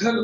Hello.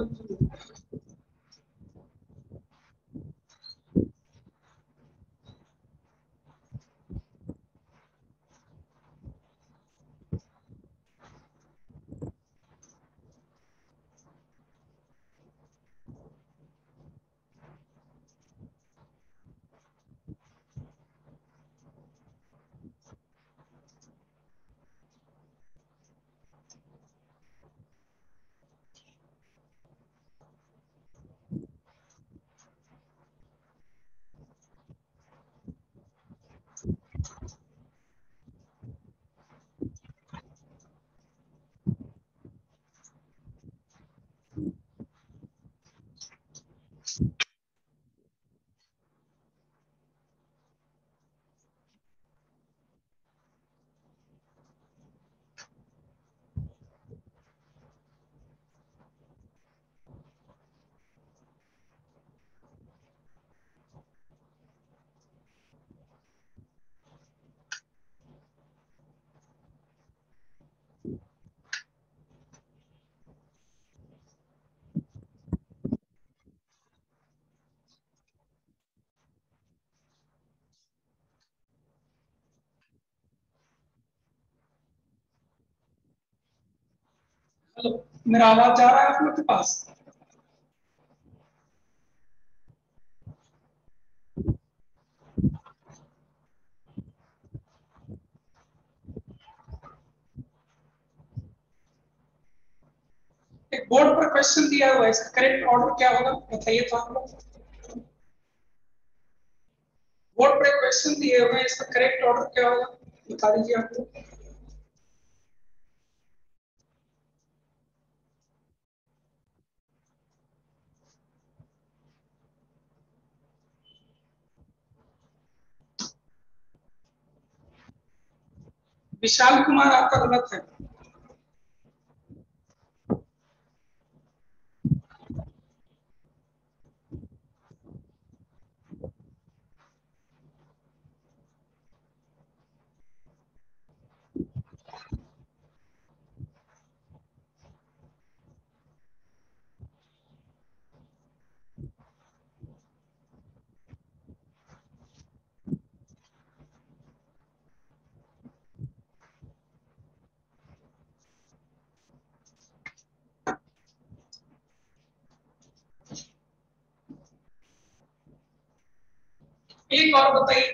Hello, मेरा आवाज जा रहा है आप लोग के पास? एक बोर्ड पर क्वेश्चन दिया हुआ है, इसका करेक्ट ऑर्डर क्या होगा बताइए तो आप लोग। बोर्ड पर एक क्वेश्चन दिए हुए हैं, इसका करेक्ट ऑर्डर क्या होगा बता दीजिए आप लोग। विशाल कुमार आपका गलत है। एक और बताइए।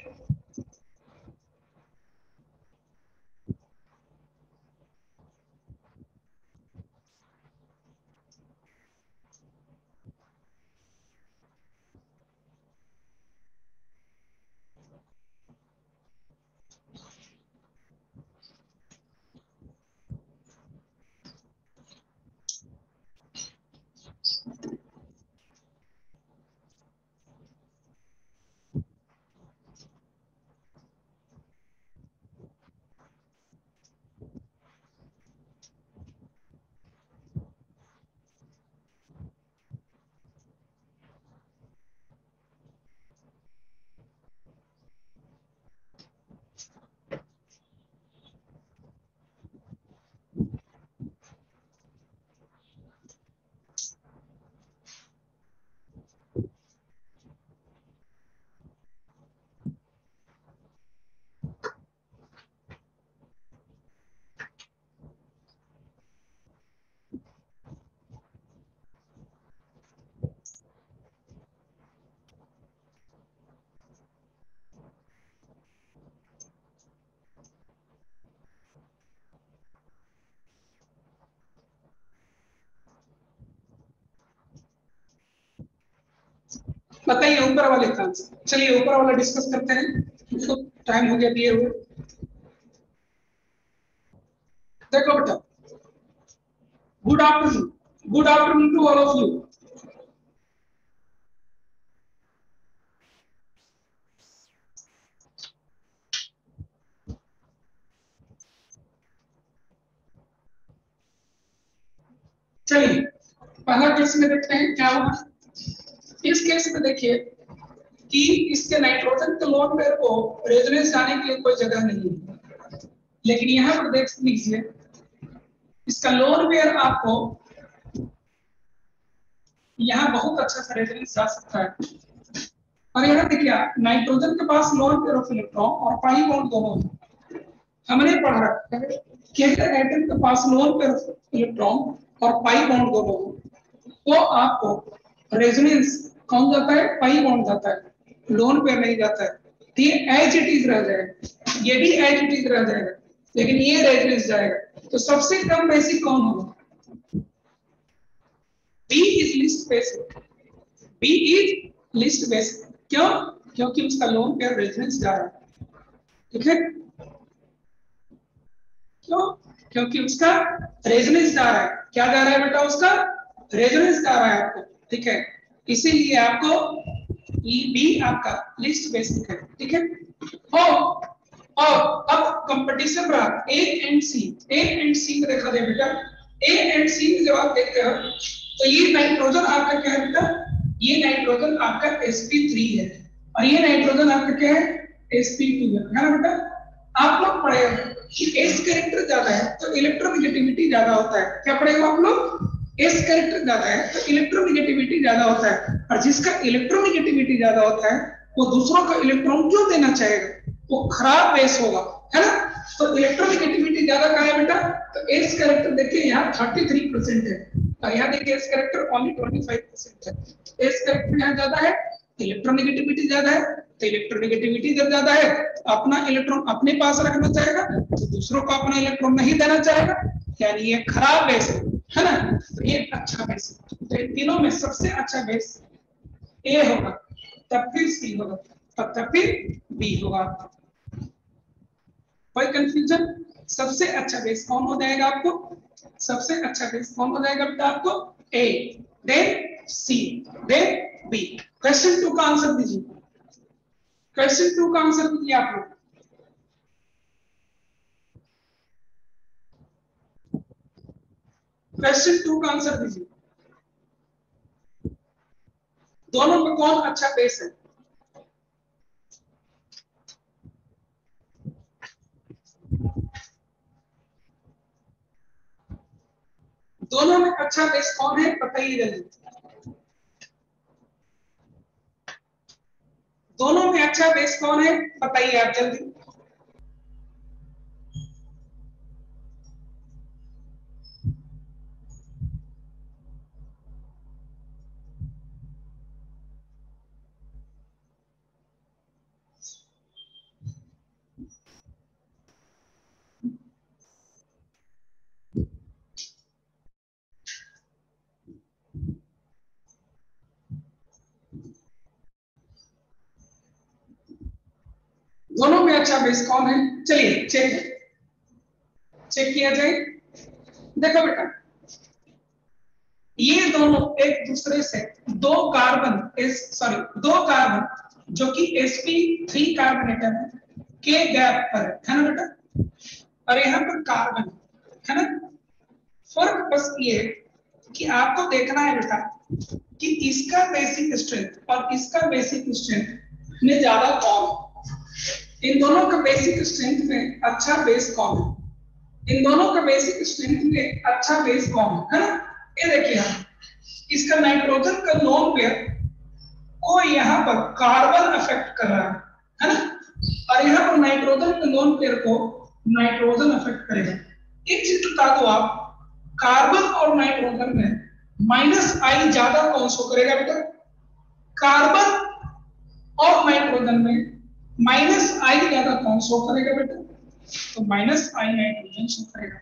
बताइए ऊपर वाले का आंसर। चलिए ऊपर वाला डिस्कस करते हैं, टाइम हो गया दिए हुए। देखो बेटा, good afternoon, good afternoon to all of you. चलिए पहला केस में देखते हैं क्या होगा। इस केस में देखिए कि इसके नाइट्रोजन के लोन पेयर को रेजोनेंस जाने के लिए कोई जगह नहीं है, लेकिन यहाँ पर देख लीजिए इसका लोन पेयर आपको यहाँ बहुत अच्छा सा रेजोनेंस जा सकता है। और यहाँ देखिए नाइट्रोजन के पास लोन पेयर ऑफ इलेक्ट्रॉन और पाई बॉन्ड दोनों है। हमने पढ़ रखा है कि अगर एटम के पास लोन पेयर ऑफ इलेक्ट्रॉन और पाई बॉन्ड दोनों हो तो आपको रेजोनेंस कौन जाता है, पाई बॉन्ड जाता है, लोन पेयर नहीं जाता है। तो ये एज इट इज रह जाएगा, ये भी एज इट इज रह जाएगा, लेकिन ये रेजोनेंस जाएगा। तो सबसे कम बेसिक कौन होगा? B is least basic, B is least basic. क्यों? क्योंकि उसका लोन पेयर रेजोनेंस जा रहा है। ठीक है, क्यों? क्योंकि उसका रेजोनेंस जा रहा है। क्या जा रहा है बेटा? उसका रेजोनेंस जा रहा है आपको। ठीक है, इसीलिए आपको बी आपका लिस्ट बेसिक है। ठीक है, और अब कंपटीशन रहा A and C. A and सी में देखा जाए बेटा, ए एंड सी में जब आप देखते हो तो ये नाइट्रोजन आपका क्या है बेटा? ये नाइट्रोजन आपका sp3 है और ये नाइट्रोजन आपका क्या है? sp2 है ना बेटा? आप लोग पढ़े कि s कैरेक्टर ज्यादा है तो इलेक्ट्रोनेगेटिविटी ज्यादा होता है। क्या पढ़ेगा आप लोग? s कैरेक्टर ज्यादा है तो इलेक्ट्रोनेगेटिविटी ज्यादा होता है, और जिसका इलेक्ट्रोनेगेटिविटी ज्यादा होता है वो दूसरों को इलेक्ट्रॉन क्यों देना चाहेगा? वो खराब बेस होगा, है ना? तो इलेक्ट्रोनेगेटिविटी ज्यादा कहाँ है बेटा? तो s कैरेक्टर देखिए यहाँ 33% है और यहाँ देखिए s कैरेक्टर ओनली 25% है। s कैरेक्टर यहाँ ज्यादा है, इलेक्ट्रोनेगेटिविटी ज्यादा है, तो इलेक्ट्रोनेगेटिविटी जब ज्यादा है तो अपना इलेक्ट्रॉन अपने पास रखना चाहेगा, तो दूसरों को अपना इलेक्ट्रॉन नहीं देना चाहेगा, यानी ये खराब बेस है ना? तो ये अच्छा बेस है। तो इन तीनों में सबसे अच्छा बेस ए होगा, तब फिर सी होगा, तब फिर बी होगा। कोई कंफ्यूजन? सबसे अच्छा बेस कौन हो जाएगा आपको? सबसे अच्छा बेस कौन हो जाएगा बेटा आपको? ए, देन सी, देन बी। क्वेश्चन 2 का आंसर दीजिए, क्वेश्चन 2 का आंसर दीजिए आप लोग। क्वेश्चन 2 का आंसर दीजिए, दोनों में कौन अच्छा बेस है? दोनों में अच्छा बेस कौन है बताइए जल्दी। दोनों में अच्छा बेस कौन है बताइए आप जल्दी। दोनों में अच्छा बेस कौन है? चलिए चेक किया जाए। देखो बेटा, ये दोनों एक दूसरे से दो कार्बन जो कि sp3 कार्बन एटम के गैप पर है ना बेटा, और यहाँ पर कार्बन है ना। फर्क बस ये कि आपको देखना है बेटा कि इसका बेसिक स्ट्रेंथ और इसका बेसिक स्ट्रेंथ में ज्यादा कौन है। इन दोनों का बेसिक स्ट्रेंथ में अच्छा बेस कौन है? इन दोनों का बेसिक स्ट्रेंथ में अच्छा बेस कौन है ना? ये देखिए हम इसका नाइट्रोजन का लोन पेयर को यहाँ पर कार्बन अफेक्ट कर रहा है ना, और यहाँ पर नाइट्रोजन के लोन पेयर को नाइट्रोजन अफेक्ट करेगा। एक चीज बता दो आप, कार्बन और नाइट्रोजन में -I ज्यादा कौन शो करेगा बेटा? कार्बन और नाइट्रोजन में -I ज्यादा कौन शो करेगा बेटा? तो -I नाइट्रोजन शो करेगा।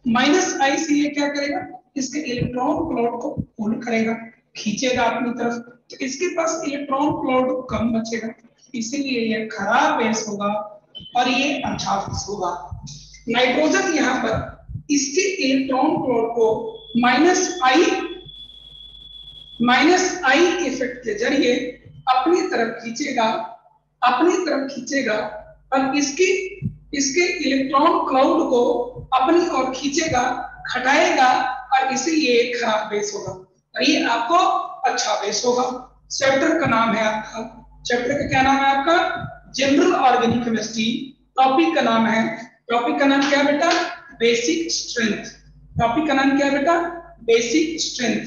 -I से ये क्या करेगा? इसके इलेक्ट्रॉन क्लाउड को पुल करेगा, खींचेगा अपनी तरफ, तो इसके पास इलेक्ट्रॉन क्लाउड कम बचेगा, इसीलिए ये खराब बेस होगा और ये अच्छा बेस होगा। नाइट्रोजन यहाँ पर इसके इलेक्ट्रॉन क्लाउड को -I इफेक्ट के जरिए अपनी तरफ खींचेगा और इसके इलेक्ट्रॉन क्लाउड को अपनी ओर खींचेगा, घटाएगा, और इसीलिए खराब बेस होगा और ये आपको अच्छा बेस होगा। चैप्टर का नाम है आपका, चैप्टर का क्या नाम है आपका? General organic chemistry. टॉपिक का नाम क्या बेटा? Basic strength. टॉपिक का नाम क्या बेटा? Basic strength.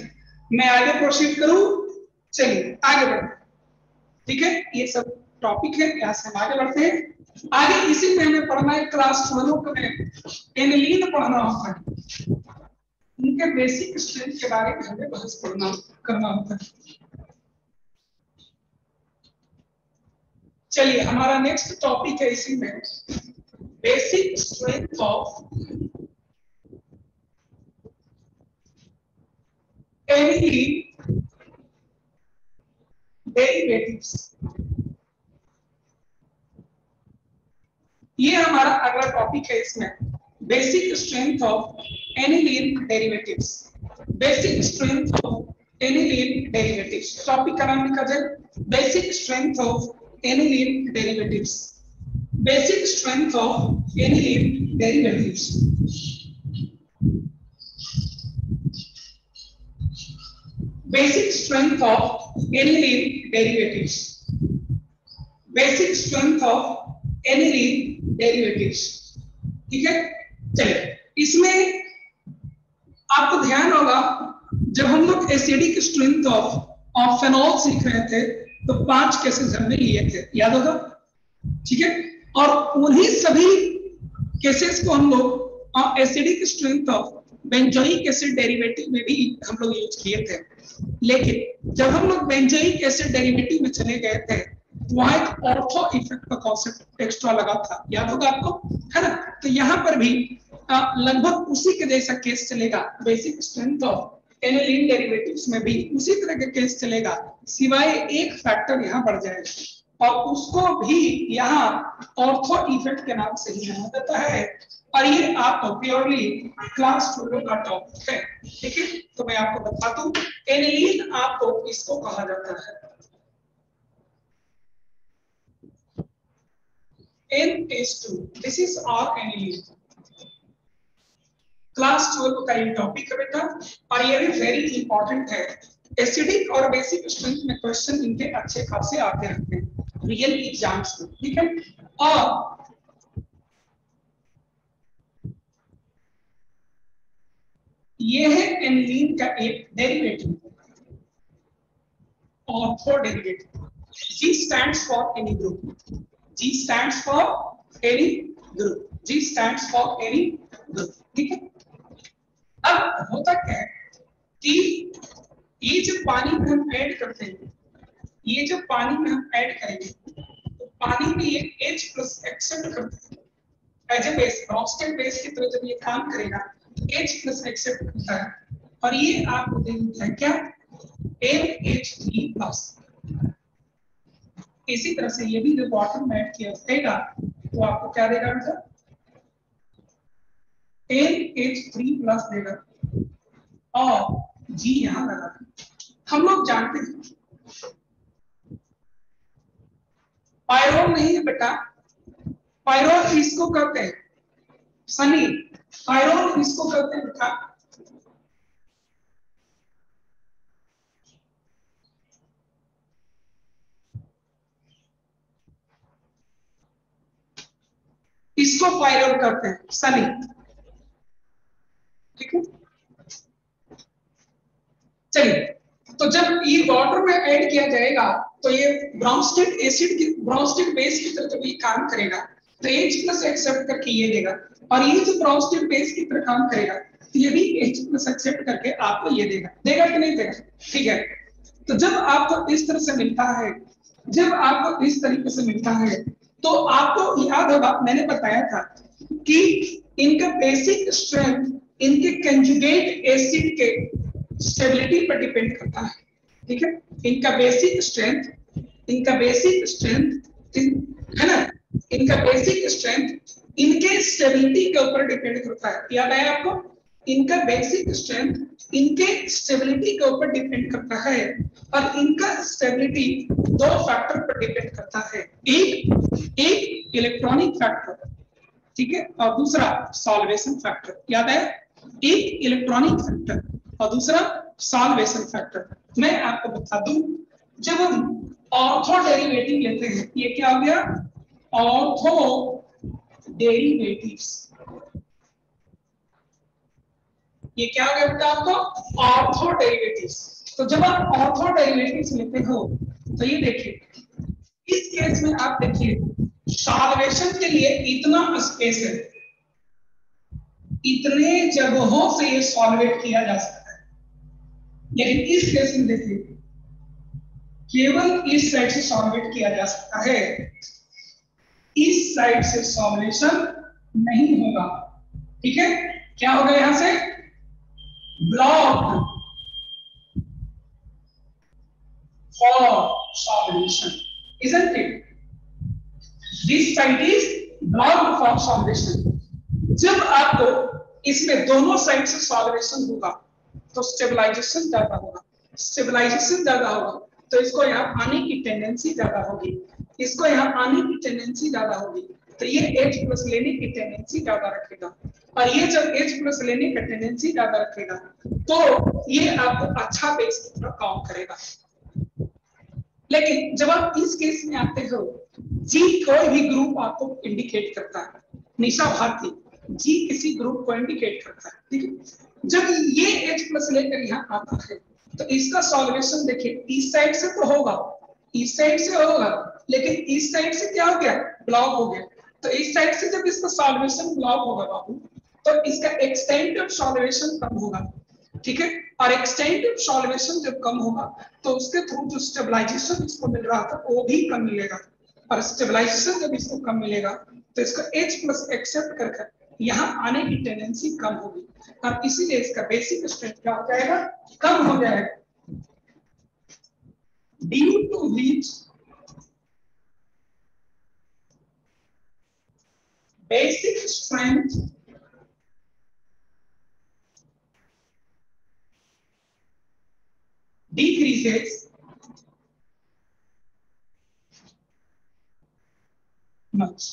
मैं आगे प्रोसीड करूं? चलिए आगे बढ़ते, ठीक है। ये सब टॉपिक है, यहाँ से हम आगे बढ़ते हैं। आगे इसी में हमें पढ़ना है क्लास 12 में एनिलीन पढ़ना होता है, उनके बेसिक स्ट्रेंथ के बारे में हमें बहस करना होता है। चलिए हमारा नेक्स्ट टॉपिक है इसी में basic strength of aniline derivatives. ये हमारा अगला टॉपिक है इसमें basic strength of aniline derivatives. Basic strength of aniline derivatives topic का नाम लिखा जाए basic strength of aniline derivatives. Basic strength of aniline derivatives. Basic strength of aniline derivatives. Basic strength of aniline derivatives, ठीक है। चलिए इसमें आपको ध्यान होगा जब हम लोग एसिडिक स्ट्रेंथ ऑफ फेनॉल सीख रहे थे तो 5 केसेस हमने लिए थे, याद होगा, ठीक है। और उन्हीं सभी केसेस को हम लोग acidic strength of benzoic acid derivative में भी हम लोग यूज किए थे। लेकिन जब हम लोग बेंजोइक एसिड डेरिवेटिव में चले गए थे वहां एक ऑर्थो इफेक्ट का कॉन्सेप्ट एक्स्ट्रा लगा था, याद होगा आपको, है ना। तो यहाँ पर भी लगभग उसी के जैसा केस चलेगा। Basic strength of aniline derivatives में भी उसी तरह का केस चलेगा, सिवाय एक फैक्टर यहाँ बढ़ जाएगा और उसको भी यहाँ ऑर्थो इफेक्ट के नाम से ही जाना जाता है। और ये आपको प्योरली क्लास 12 का टॉपिक है, ठीक है। तो मैं आपको बता दूं एनिलीन आपको इसको कहा जाता है NH2, this is our aniline. Class 12 का ये टॉपिक है बेटा और ये भी वेरी इंपॉर्टेंट है। एसिडिक और बेसिक स्ट्रेंथ में क्वेश्चन इनके अच्छे खासे आते रहते हैं रियल एग्जाम्स में, ठीक है। और ये है एनिलीन का एक derivative, ortho derivative. G stands for any group, G stands for any group, G stands for any group, ठीक है। अब होता क्या है कि ये जब पानी में हम ऐड करते हैं, ये जब पानी में हम ऐड करेंगे तो पानी में ये H प्लस एक्सेप्ट करते हैं as a base, Bronsted base की तरह जब ये काम करेगा H प्लस एक्सेप्ट करता है और ये आपको दे देता है क्या NH3 प्लस। इसी तरह से ये भी जब वाटर में ऐड किया जाएगा तो आपको क्या देगा बेटा NH3 प्लस देगा और G यहां लगा। हम लोग जानते हैं पायरोल नहीं है बेटा, पायरोल इसको कहते हैं सनी, पायरोल इसको कहते हैं बेटा इसको पायरोल करते हैं सनी, ठीक है। चलिए तो जब ये वाटर में ऐड किया जाएगा तो ये ब्रोंस्टेड एसिड की ब्रोंस्टेड बेस की तरह जब ये काम करेगा तो H प्लस एक्सेप्ट करके ये देगा और ये जो ब्रोंस्टेड बेस की तरह काम करेगा तो ये भी H प्लस एक्सेप्ट करके आपको ये देगा, देगा कि नहीं देगा, ठीक है। तो जब आपको इस तरह से मिलता है, जब आपको इस तरीके से मिलता है तो आपको याद होगा मैंने बताया था कि इनका बेसिक स्ट्रेंथ इनके कंजुगेट एसिड के स्टेबिलिटी पर डिपेंड करता है, ठीक है। इनका बेसिक स्ट्रेंथ है ना, इनका बेसिक स्ट्रेंथ इनके स्टेबिलिटी के ऊपर डिपेंड करता है, याद आया आपको। इनका बेसिक स्ट्रेंथ इनके स्टेबिलिटी के ऊपर डिपेंड करता है और इनका स्टेबिलिटी 2 फैक्टर पर डिपेंड करता है, एक इलेक्ट्रॉनिक फैक्टर, ठीक है, और दूसरा सॉल्वेशन फैक्टर, याद है, एक इलेक्ट्रॉनिक फैक्टर और दूसरा सॉल्वेशन फैक्टर। मैं आपको बता दूं जब हम ऑर्थो डेरिवेटिव लेते हैं, ये क्या हो गया ऑर्थो डेरिवेटिव्स, ये क्या हो गया बेटा आपको ऑर्थो डेरिवेटिव्स। तो जब आप ऑर्थो डेरिवेटिव्स लेते हो तो ये देखिए, इस केस में आप देखिए सॉल्वेशन के लिए इतना स्पेस है, इतने जगहों से ये सॉल्वेट किया जा सकता है, लेकिन इस केस में देखिए केवल इस साइड से सॉल्वेट किया जा सकता है, इस साइड से सॉल्वेशन नहीं होगा। ठीक है, क्या होगा यहां से blocked for solvation, isn't it? This side is blocked for solution. जब आपको इसमें दोनों साइड से सॉल्वेशन होगा तो स्टेबलाइजेशन ज्यादा होगा, स्टेबलाइजेशन ज्यादा होगा तो इसको यहाँ आने की टेंडेंसी ज्यादा होगी, इसको यहाँ आने की टेंडेंसी ज्यादा होगी, तो ये H प्लस लेने की टेंडेंसी ज्यादा रखेगा, और ये जब H प्लस लेने का टेंडेंसी ज्यादा रखेगा तो ये आपको अच्छा बेस की तरह काम करेगा। लेकिन जब आप इस केस में आते हो, जी कोई भी ग्रुप आपको इंडिकेट करता है, निशा भारती जी किसी ग्रुप को इंडिकेट करता है, ठीक है। जब ये H प्लस लेकर यहाँ आता है तो इसका सॉल्वेशन देखिए इस साइड से तो होगा, इस साइड से होगा, लेकिन इस साइड से क्या हो गया, ब्लॉक हो गया। तो इस साइड से जब इसका सॉल्वेशन ब्लॉक होगा बाबू, तो इसका एक्सटेंट ऑफ सॉल्वेशन कम होगा, ठीक है। और एक्सटेंट ऑफ सॉल्वेशन जब कम होगा तो उसके थ्रू जो स्टेबलाइजेशन इसको मिल रहा था वो भी कम मिलेगा, और स्टेबलाइजेशन जब इसको कम मिलेगा तो इसको H प्लस एक्सेप्ट करके यहाँ आने की टेंडेंसी कम होगी, और इसीलिए इसका बेसिक स्ट्रेंथ क्या हो जाएगा, कम हो जाएगा। Due to which basic strength decreases much.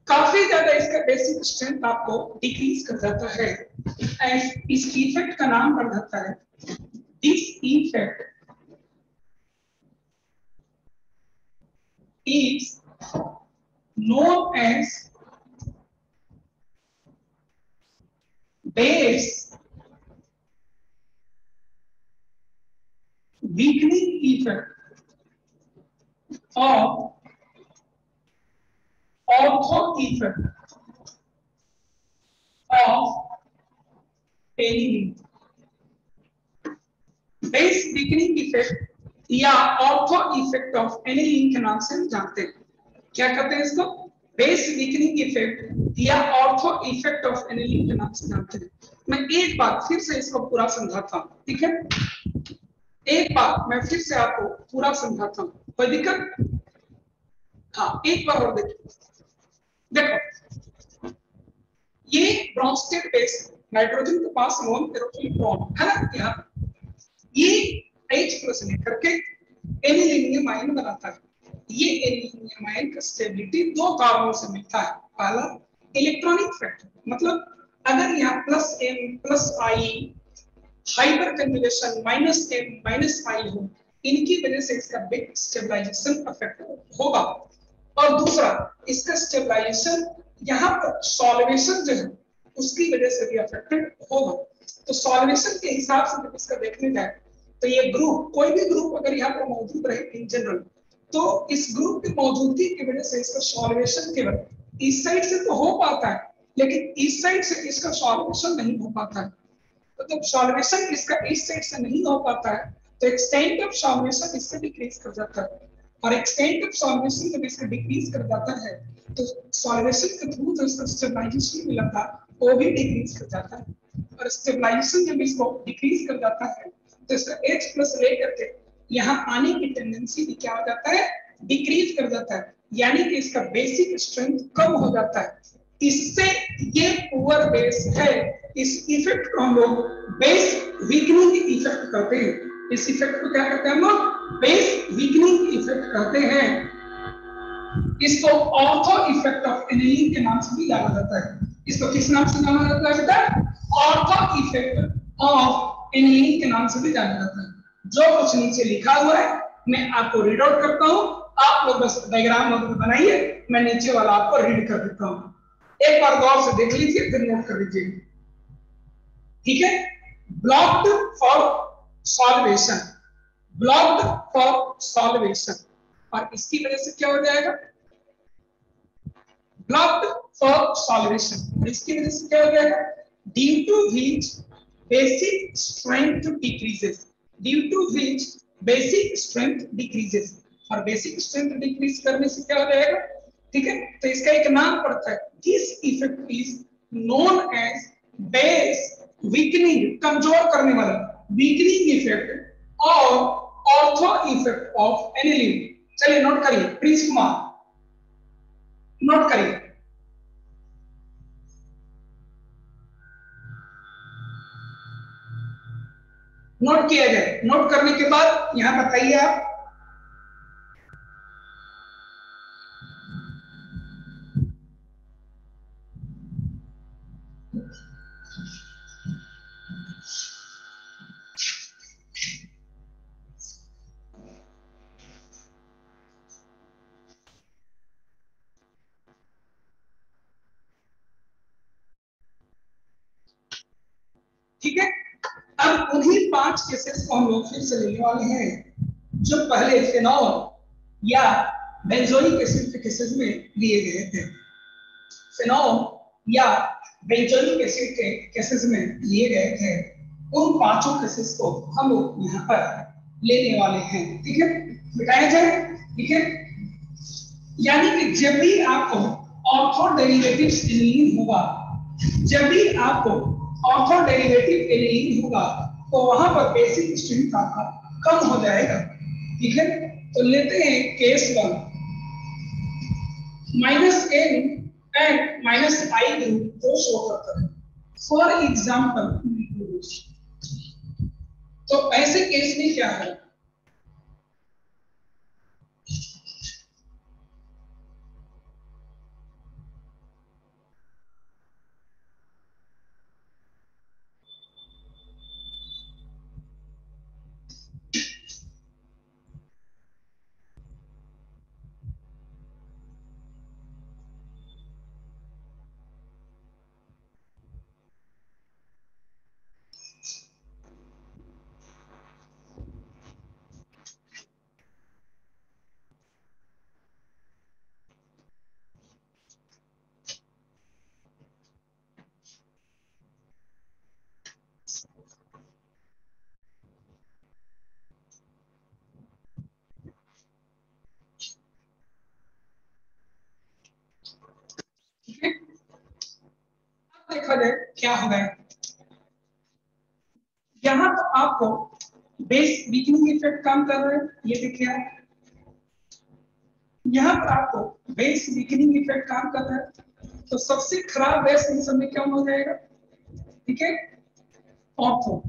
काफी ज्यादा इसका बेसिक स्ट्रेंथ आपको डिक्रीज कर जाता है, एंड इस इफेक्ट का नाम पड़ जाता है, this effect is known as base weakening effect of ortho effect of any link. Base weakening effect या ortho effect of any link के नाम से जानते हैं। क्या कहते हैं इसको, बेस वीकनिंग इफेक्ट या ortho effect of any link के नाम से जानते हैं। मैं एक बार फिर से इसको पूरा समझाता हूँ, ठीक है, एक बार मैं फिर से आपको पूरा समझाता हूँ, कोई दिक्कत? हाँ, एक बार और देखो, ये ब्रोंस्टेड बेस नाइट्रोजन के पास लोन इलेक्ट्रॉन है ना, यहाँ ये H प्लस लेकर के एनिलीनियम आयन बनाता है। ये एनिलीनियम आयन का स्टेबिलिटी दो कारणों से मिलता है। पहला इलेक्ट्रॉनिक फैक्टर, मतलब अगर यहाँ plus M plus I hyper conjugation minus M minus I हो, इनकी वजह से इसका बिग स्टेबलाइजेशन इफेक्ट होगा। और दूसरा इसका स्टेबलाइजेशन यहाँ पर सॉल्वेशन जो है उसकी वजह से भी अफेक्टेड होगा। तो सॉल्वेशन के हिसाब से जब इसका देखने जाए तो ये ग्रुप, कोई भी ग्रुप अगर यहाँ पर मौजूद रहे इन जनरल, तो इस ग्रुप की मौजूदगी की वजह से इसका सॉल्वेशन केवल इस साइड से तो हो पाता है, लेकिन इस साइड से इसका सॉल्वेशन नहीं हो पाता है। तो जब सॉल्वेशन इसका इस साइड से नहीं हो पाता है तो एक्सटेंट ऑफ सॉल्वेशन इसका डिक्रीज कर जाता है, और एक्सटेंट ऑफ सॉल्वेशन जब इसका डिक्रीज कर जाता है तो सॉल्वेशन के थ्रू जो इसका स्टेबलाइजेशन मिला था वो भी डिक्रीज कर जाता है, और स्टेबलाइजेशन जब इसको डिक्रीज कर जाता है तो इसका H प्लस लेकर के यहाँ आने की टेंडेंसी भी क्या हो जाता है, डिक्रीज कर जाता है, यानी कि इसका बेसिक स्ट्रेंथ कम हो जाता है। इससे ये पुअर बेस है, इस इफेक्ट को हम लोग बेस वीकनिंग इफेक्ट कहते हैं। इस इफेक्ट को क्या कहते हैं हम लोग, बेस वीकनिंग इफेक्ट कहते हैं। इसको ऑर्थो इफेक्ट ऑफ एनिलीन के नाम से भी जाना जाता है। इसको किस नाम से जाना जाता है बेटा, ऑर्थो इफेक्ट ऑफ एनिलीन के नाम से भी जाना जाता है। जो कुछ नीचे लिखा हुआ है मैं आपको रीड आउट करता हूँ, आप लोग बस डायग्राम वगैरह बनाइए, मैं नीचे वाला आपको रीड कर देता हूँ। एक बार गौर से देख लीजिए फिर नोट कर लीजिए। ठीक है, blocked for solvation, blocked for solvation, और इसकी वजह से क्या हो जाएगा, ब्लॉक्ड फॉर सॉल्वेशन, इसकी वजह से क्या हो जाएगा, due to which basic strength decreases, due to which basic strength decreases, और बेसिक स्ट्रेंथ डिक्रीज करने से क्या हो जाएगा, ठीक है, तो इसका एक नाम पड़ता है, this effect is known as base weakening, कमजोर करने वाला, वीकनिंग इफेक्ट और ऑर्थो इफेक्ट ऑफ एनिलीन। चलिए नोट करिए, प्रिंस कुमार नोट करिए, नोट किया जाए, नोट करने के बाद यहां बताइए आप, ठीक है। अब उन्हीं 5 केसेस को हम लोग फिर से लेने वाले हैं जो पहले फिनॉल या बेंजोइक एसिड के केसेस में लिए गए थे, फिनॉल या बेंजोइक एसिड के केसेस में लिए गए थे, उन 5 केसेस को हम लोग यहाँ पर लेने वाले हैं, ठीक है, बताया जाए, ठीक है, यानी कि जब भी आपको ऑर्थो डेरिवेटिव एनिलीन होगा, जब भी आपको ऑर्थो डेरिवेटिव एनिलीन होगा, तो वहां पर बेसिक स्ट्रेंथ आपका कम हो जाएगा, ठीक है। तो लेते हैं case 1, -n and -i group को शो करता है, फॉर एग्जांपल, तो ऐसे केस में क्या है, ठीक है, अब देखा जाए क्या होगा, यहां तो आपको बेस वीकनिंग इफेक्ट काम कर रहा है, ये देखिए आप, यहाँ पर आपको बेस वीकनिंग इफेक्ट काम कर रहा है, तो सबसे खराब बेस इन सब में क्या हो जाएगा, ठीक है, ऑर्थो,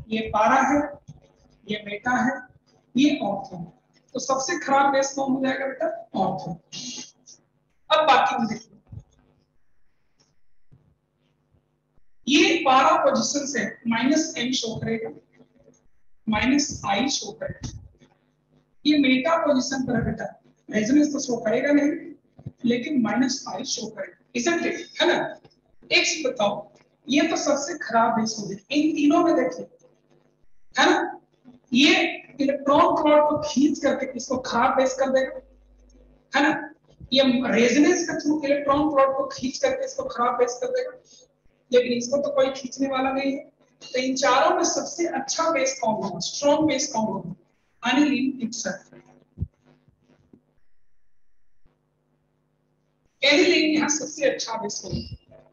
ये पारा है, ये मेटा है, ये ऑर्थो, तो सबसे खराब बेस कौन हो जाएगा बेटा, ऑर्थो। अब बाकी में देखिए, ये पारा पोजीशन से -m शो करेगा, -i शो करेगा, ये मेटा पोजीशन पर है बेटा, रेजोनेंस तो शो करेगा नहीं, लेकिन -i शो करेगा, इजंट इट, है ना। एक चीज बताओ, ये तो सबसे खराब बेस हो गई, इन तीनों में देखिए, है ना, ये इलेक्ट्रॉन क्लॉट को खींच करके इसको खराब बेस कर देगा, है ना, ये रेजोनेंस के थ्रू इलेक्ट्रॉन क्लॉट को खींच करके इसको खराब बेस कर देगा, लेकिन इसको तो कोई खींचने वाला नहीं है, तो इन चारों में सबसे अच्छा बेस कौन होगा, स्ट्रॉन्ग बेस कौन होगा, एनिलीन इटसेल्फ, एनिलीन यहाँ सबसे अच्छा बेस होगा।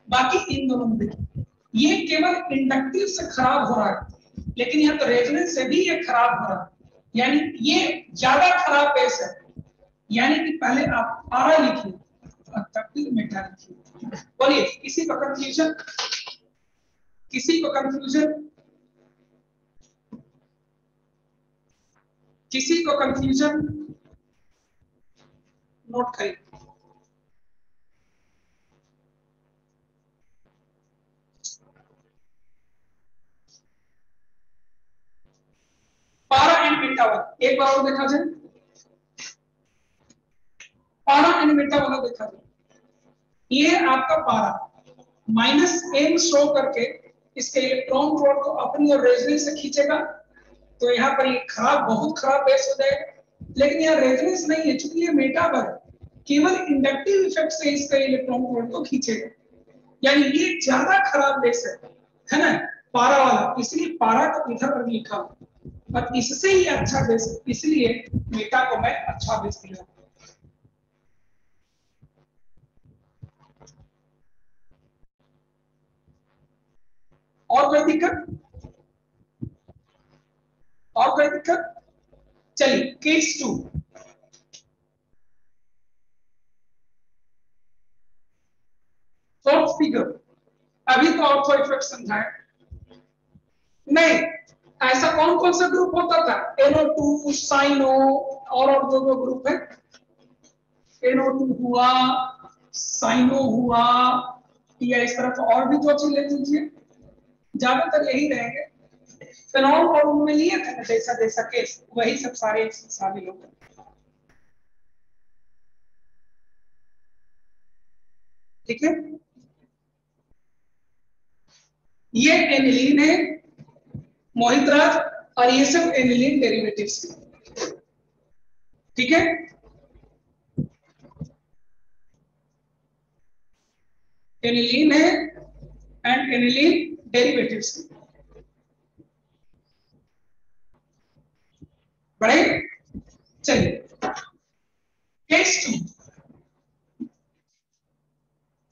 बाकी इन दोनों में देखिए, ये केवल इंडक्टिव से खराब हो रहा है, लेकिन यहाँ तो रेजोनेंस से भी ये खराब हो रहा है, यानी ये ज्यादा खराब बेस है, यानी कि पहले आप पारा लिखिए और तब फिर मेटा लिखिए। बोलिए, किसी को कंफ्यूजन, किसी को कंफ्यूजन, किसी को कंफ्यूजन, नोट करिए, पारा एंड मेटा वाला एक बार और देखा जाए, पारा एंड मेटा वाला देखा जाए, ये आपका पारा -m शो करके इसके इलेक्ट्रॉन प्लॉट को अपनी और रेजोनेंस से खींचेगा, तो यहाँ पर ये खराब, बहुत खराब बेस हो जाएगा। लेकिन यहाँ रेजोनेंस नहीं है, चूंकि ये मेटावर केवल इंडक्टिव इफेक्ट से इसका इलेक्ट्रॉन प्लॉट को खींचेगा, यानी ये ज्यादा खराब बेस है ना, पारा वाला, इसलिए पारा को इधर पर लिखा और इससे ही अच्छा बेस, इसलिए मेटा को मैं अच्छा बेस दिया। और कोई दिक्कत? और कोई दिक्कत? चलिए केस 2, फोर्थ फिगर। अभी तो ऑर्थो इफेक्ट समझाए नहीं, ऐसा कौन कौन सा ग्रुप होता था? NO2, साइनो, और दो ग्रुप है, NO2 हुआ, साइनो हुआ, या इस तरफ और भी दो चीज ले लीजिए, ज्यादातर यही रहेंगे। फेनॉल और उनमें लिए थे जैसा जैसा केस, वही सब सारे शामिल हो गए। ठीक है, ये एनिलीन है मोहित राज, और ये सब एनिलीन डेरिवेटिव्स है। ठीक है, एनिलीन है एंड एनिलीन डेरिवेटिव्स है। बड़े चलिए केस 2,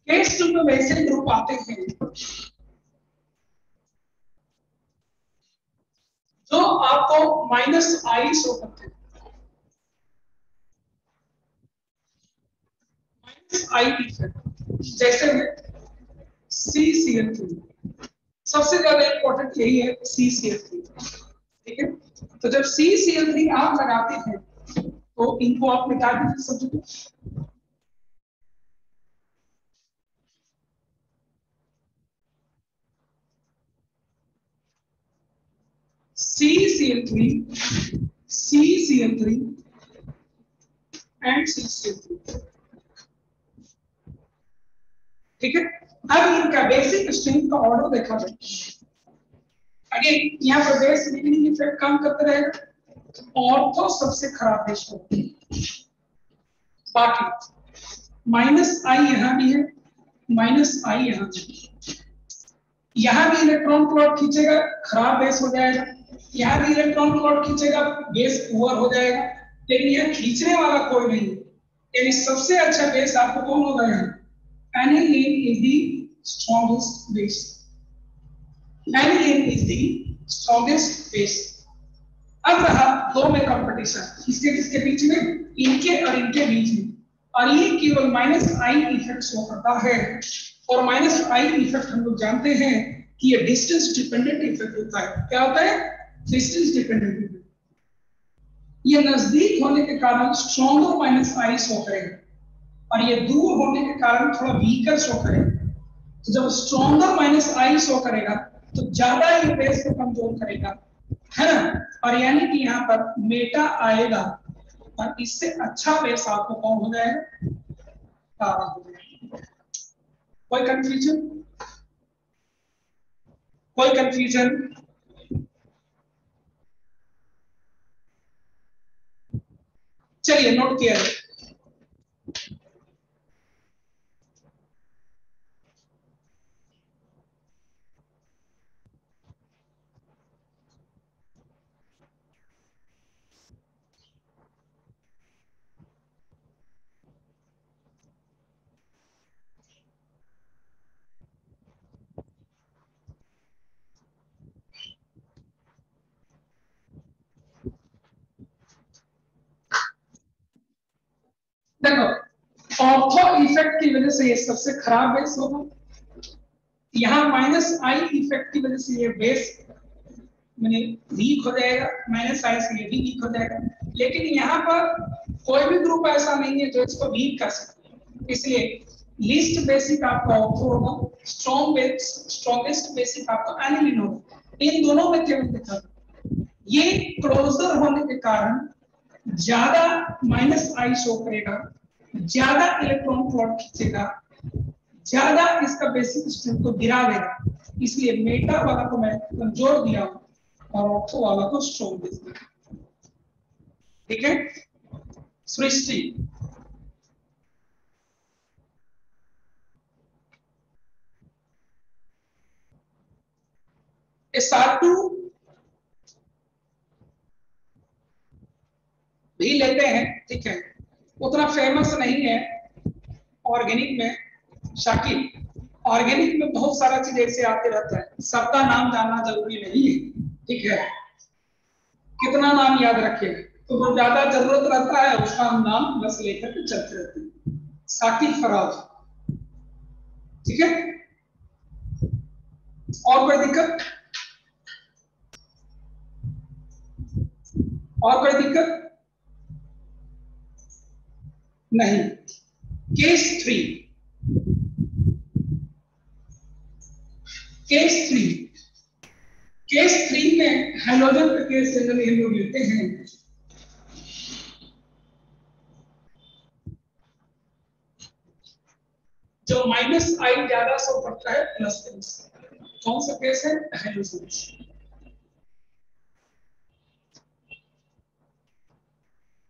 केस 2 में वैसे ग्रुप आते हैं जो आपको -I शो करते हैं, -I इफेक्ट, जैसे में CCl3, सबसे ज्यादा इंपॉर्टेंट यही है CCl3। ठीक है, तो जब CCl3 आप लगाते हैं तो इनको आप मिटा दीजिए subject. CCl3, CCl3 and CCl3। ठीक है, अब इनका बेसिक स्ट्रिंग का ऑर्डर देखा जाए। अगेन यहाँ पर बेस बिगिनिंग इफेक्ट काम करते रहेगा, ऑर्थो सबसे खराब बेस होगा, बाकी -I यहाँ भी है, -I यहाँ भी, यहाँ भी इलेक्ट्रॉन प्लॉट खींचेगा, खराब बेस हो जाएगा, यहाँ भी इलेक्ट्रॉन प्लॉट खींचेगा, बेस पुअर हो जाएगा। लेकिन यहाँ खींचने वाला कोई नहीं, यानी सबसे अच्छा बेस आपको कौन होगा? यहाँ aniline is the strongest base. Aniline is the strongest base. अब रहा दो में कंपटीशन, किसके किसके बीच में? इनके और इनके बीच में, और ये केवल -I इफेक्ट शो करता है, और -I इफेक्ट हम लोग जानते हैं कि ये डिस्टेंस डिपेंडेंट इफेक्ट होता है। क्या होता है? Distance dependent effect. ये नजदीक होने के कारण स्ट्रॉन्गर -I शो करेगा, और ये दूर होने के कारण थोड़ा वीकर शो करेगा। तो जब स्ट्रॉन्गर -I शो करेगा तो ज्यादा ये बेस को कमजोर करेगा, है ना, और यानी कि यहाँ पर मेटा आएगा, और इससे अच्छा बेस आपको कौन हो जाएगा? पारा हो जाएगा। कोई कंफ्यूजन? कोई कंफ्यूजन? चलिए नोट किया जाए। देखो, ऑर्थो इफेक्ट की वजह से ये सबसे खराब बेस होगा, यहाँ -I इफेक्ट की वजह से ये बेस मैंने वीक हो जाएगा, -I से ये भी वीक हो जाएगा। लेकिन यहाँ पर कोई भी ग्रुप ऐसा नहीं है जो इसको वीक कर सकते, इसलिए लीस्ट बेसिक आपका ऑर्थो होगा, स्ट्रॉन्गेस्ट बेसिक आपका एनिलीन होगा। इन दोनों में केवल दिक्कत, ये क्लोजर होने के कारण ज्यादा -I शो करेगा, ज्यादा इलेक्ट्रॉन प्लॉट खींचेगा, ज्यादा इसका बेसिक स्ट्रेंथ को गिरा देगा, इसलिए मेटा वाला को मैं कमजोर दिया और ऑर्थो वाला को स्ट्रॉन्ग दे दिया। ठीक है, सृष्टि SR2 भी लेते हैं, ठीक है, उतना फेमस नहीं है ऑर्गेनिक में। शाकिब, ऑर्गेनिक में बहुत सारा चीज ऐसे आते रहता है, सबका नाम जानना जरूरी नहीं है, ठीक है, कितना नाम याद रखेगा, तो वो ज्यादा जरूरत रहता है उसका हम नाम बस लेकर के चलते रहते हैं। साकिब फराज, ठीक है, और कोई दिक्कत? और कोई दिक्कत नहीं। केस 3, केस 3 में हाइड्रोजन का केस जनरली हम लोग लेते हैं। जो -I ज्यादा शो करता है प्लस। कौन सा केस है? हाइड्रोजन।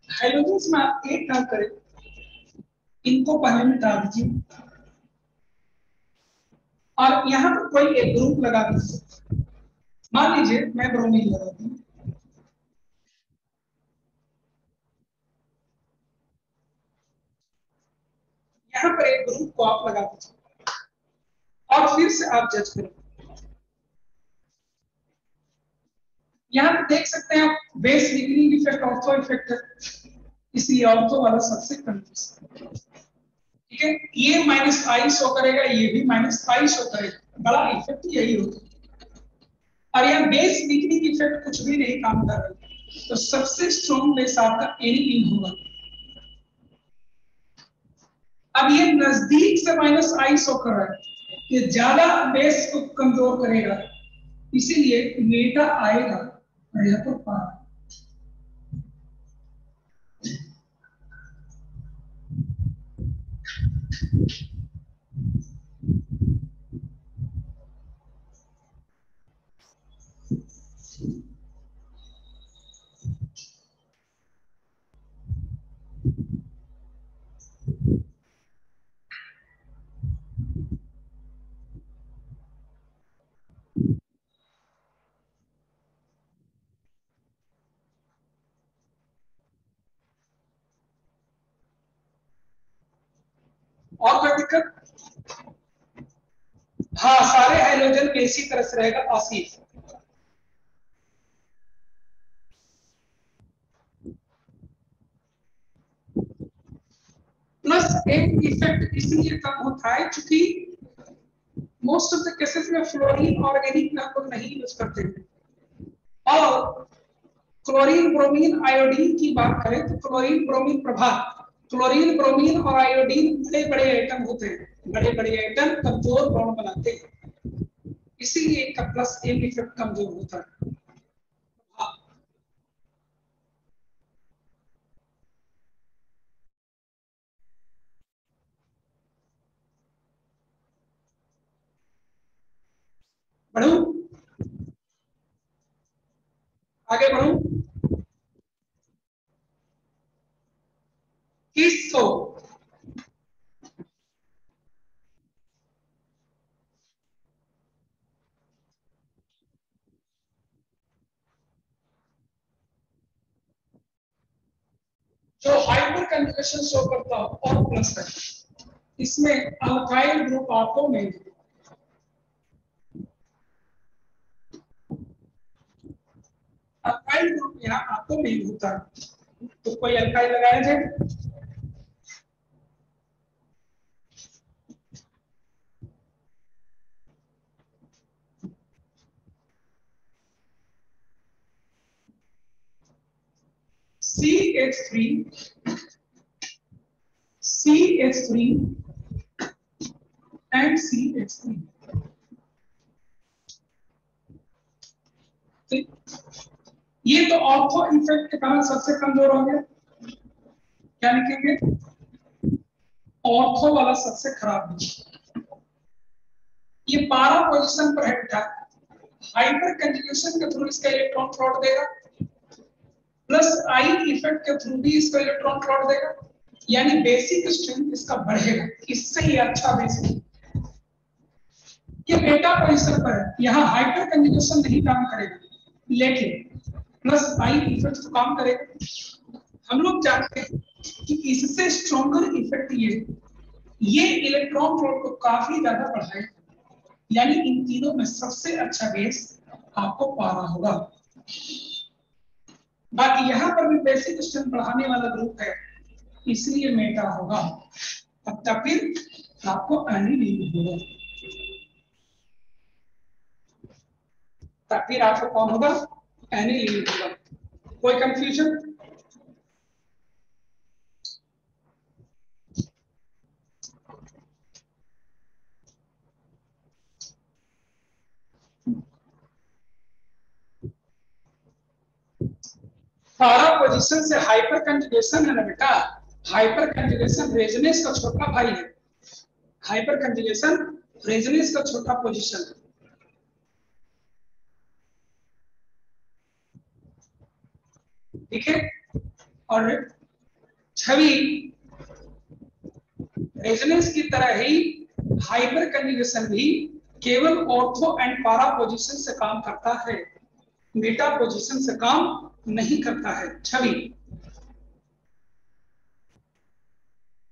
हाइड्रोजन में आप एक काम करें, इनको पहले मिटा दीजिए और यहां पर कोई एक ग्रुप लगा दीजिए। मान लीजिए मैं ब्रोमीन लगा दूं, यहां पर एक ग्रुप को आप लगा दीजिए और फिर से आप जज करें। यहां पर देख सकते हैं आप base degree effect ortho effect है, इसलिए ऑर्थो वाला सबसे कम, ठीक है, ये -I शो करेगा, ये भी -I शो करेगा, बड़ा इफेक्ट यही होता है। और यहाँ बेस डिग्री इफेक्ट कुछ भी नहीं काम कर रहा, तो सबसे स्ट्रॉन्ग बेस आपका एनिलीन होगा। अब ये नजदीक से -I शो कर रहा है, ये ज्यादा बेस को कमजोर करेगा, इसीलिए मेटा आएगा और यहाँ पर पार। और कोई दिक्कत? हाँ, सारे हाइड्रोजन में इसी तरह से रहेगा, आसिफ। प्लस एक इफेक्ट इसलिए कम होता है क्योंकि मोस्ट ऑफ द केसेस में फ्लोरीन ऑर्गेनिक में हम लोग नहीं यूज करते, और क्लोरीन ब्रोमीन आयोडीन की बात करें तो क्लोरीन ब्रोमीन प्रभाव, क्लोरीन ब्रोमीन और आयोडीन बड़े बड़े एटम होते हैं, बड़े बड़े एटम कमजोर बॉन्ड बनाते हैं, इसीलिए इनका प्लस एक इफेक्ट कमजोर होता है। बढ़ू, आगे बढ़ू। किसो जो हाइपर कंजुगेशन शो करता हो और प्लस है, इसमें अल्काइल ग्रुप आपको मिल, अल्काइल ग्रुप यहाँ आपको मिल होता है, तो कोई अल्काइल लगाया जाए। CH3 and CH3, ये तो ऑर्थो इफेक्ट के कारण सबसे कमजोर हो गया, क्या लिखेंगे? ऑर्थो वाला सबसे खराब है। ये पारा पोजीशन पर है बेटा, हाइपर कंजुगेशन के थ्रू इसका इलेक्ट्रॉन फ्लॉट देगा, प्लस आई इफेक्ट के थ्रू भी इसका इलेक्ट्रॉन फ्लॉट देगा, यानी बेसिक स्ट्रेंथ इसका बढ़ेगा। इससे ये अच्छा बेसिक, ये बेटा पोजीशन पर है, यहाँ हाइपर कंजुगेशन नहीं काम करेगा, लेकिन प्लस आई इफेक्ट तो काम करेगा। हम लोग जानते हैं कि इससे स्ट्रॉन्गर इफेक्ट ये इलेक्ट्रॉन फ्लोट को काफी ज्यादा बढ़ाएगा, यानी इन तीनों में सबसे अच्छा बेस आपको पारा होगा। बाकी यहाँ पर भी बेसिक स्ट्रेंथ बढ़ाने वाला ग्रुप है, इसलिए मेटा होगा। अब तक फिर आपको एनिलीन होगा, तब फिर आपको कौन होगा, एनिलीन होगा। कोई कंफ्यूजन? पारा पोजीशन से हाइपर कंजुगेशन है ना बेटा, हाइपर कंजुगेशन रेजोनेंस का छोटा भाई है, हाइपर कंजुगेशन रेजोनेंस का छोटा पोजीशन है। ठीक है, और छवि रेजोनेंस की तरह ही हाइपर कंजुगेशन भी केवल ऑर्थो एंड पारा पोजीशन से काम करता है, मेटा पोजीशन से काम नहीं करता है। छवि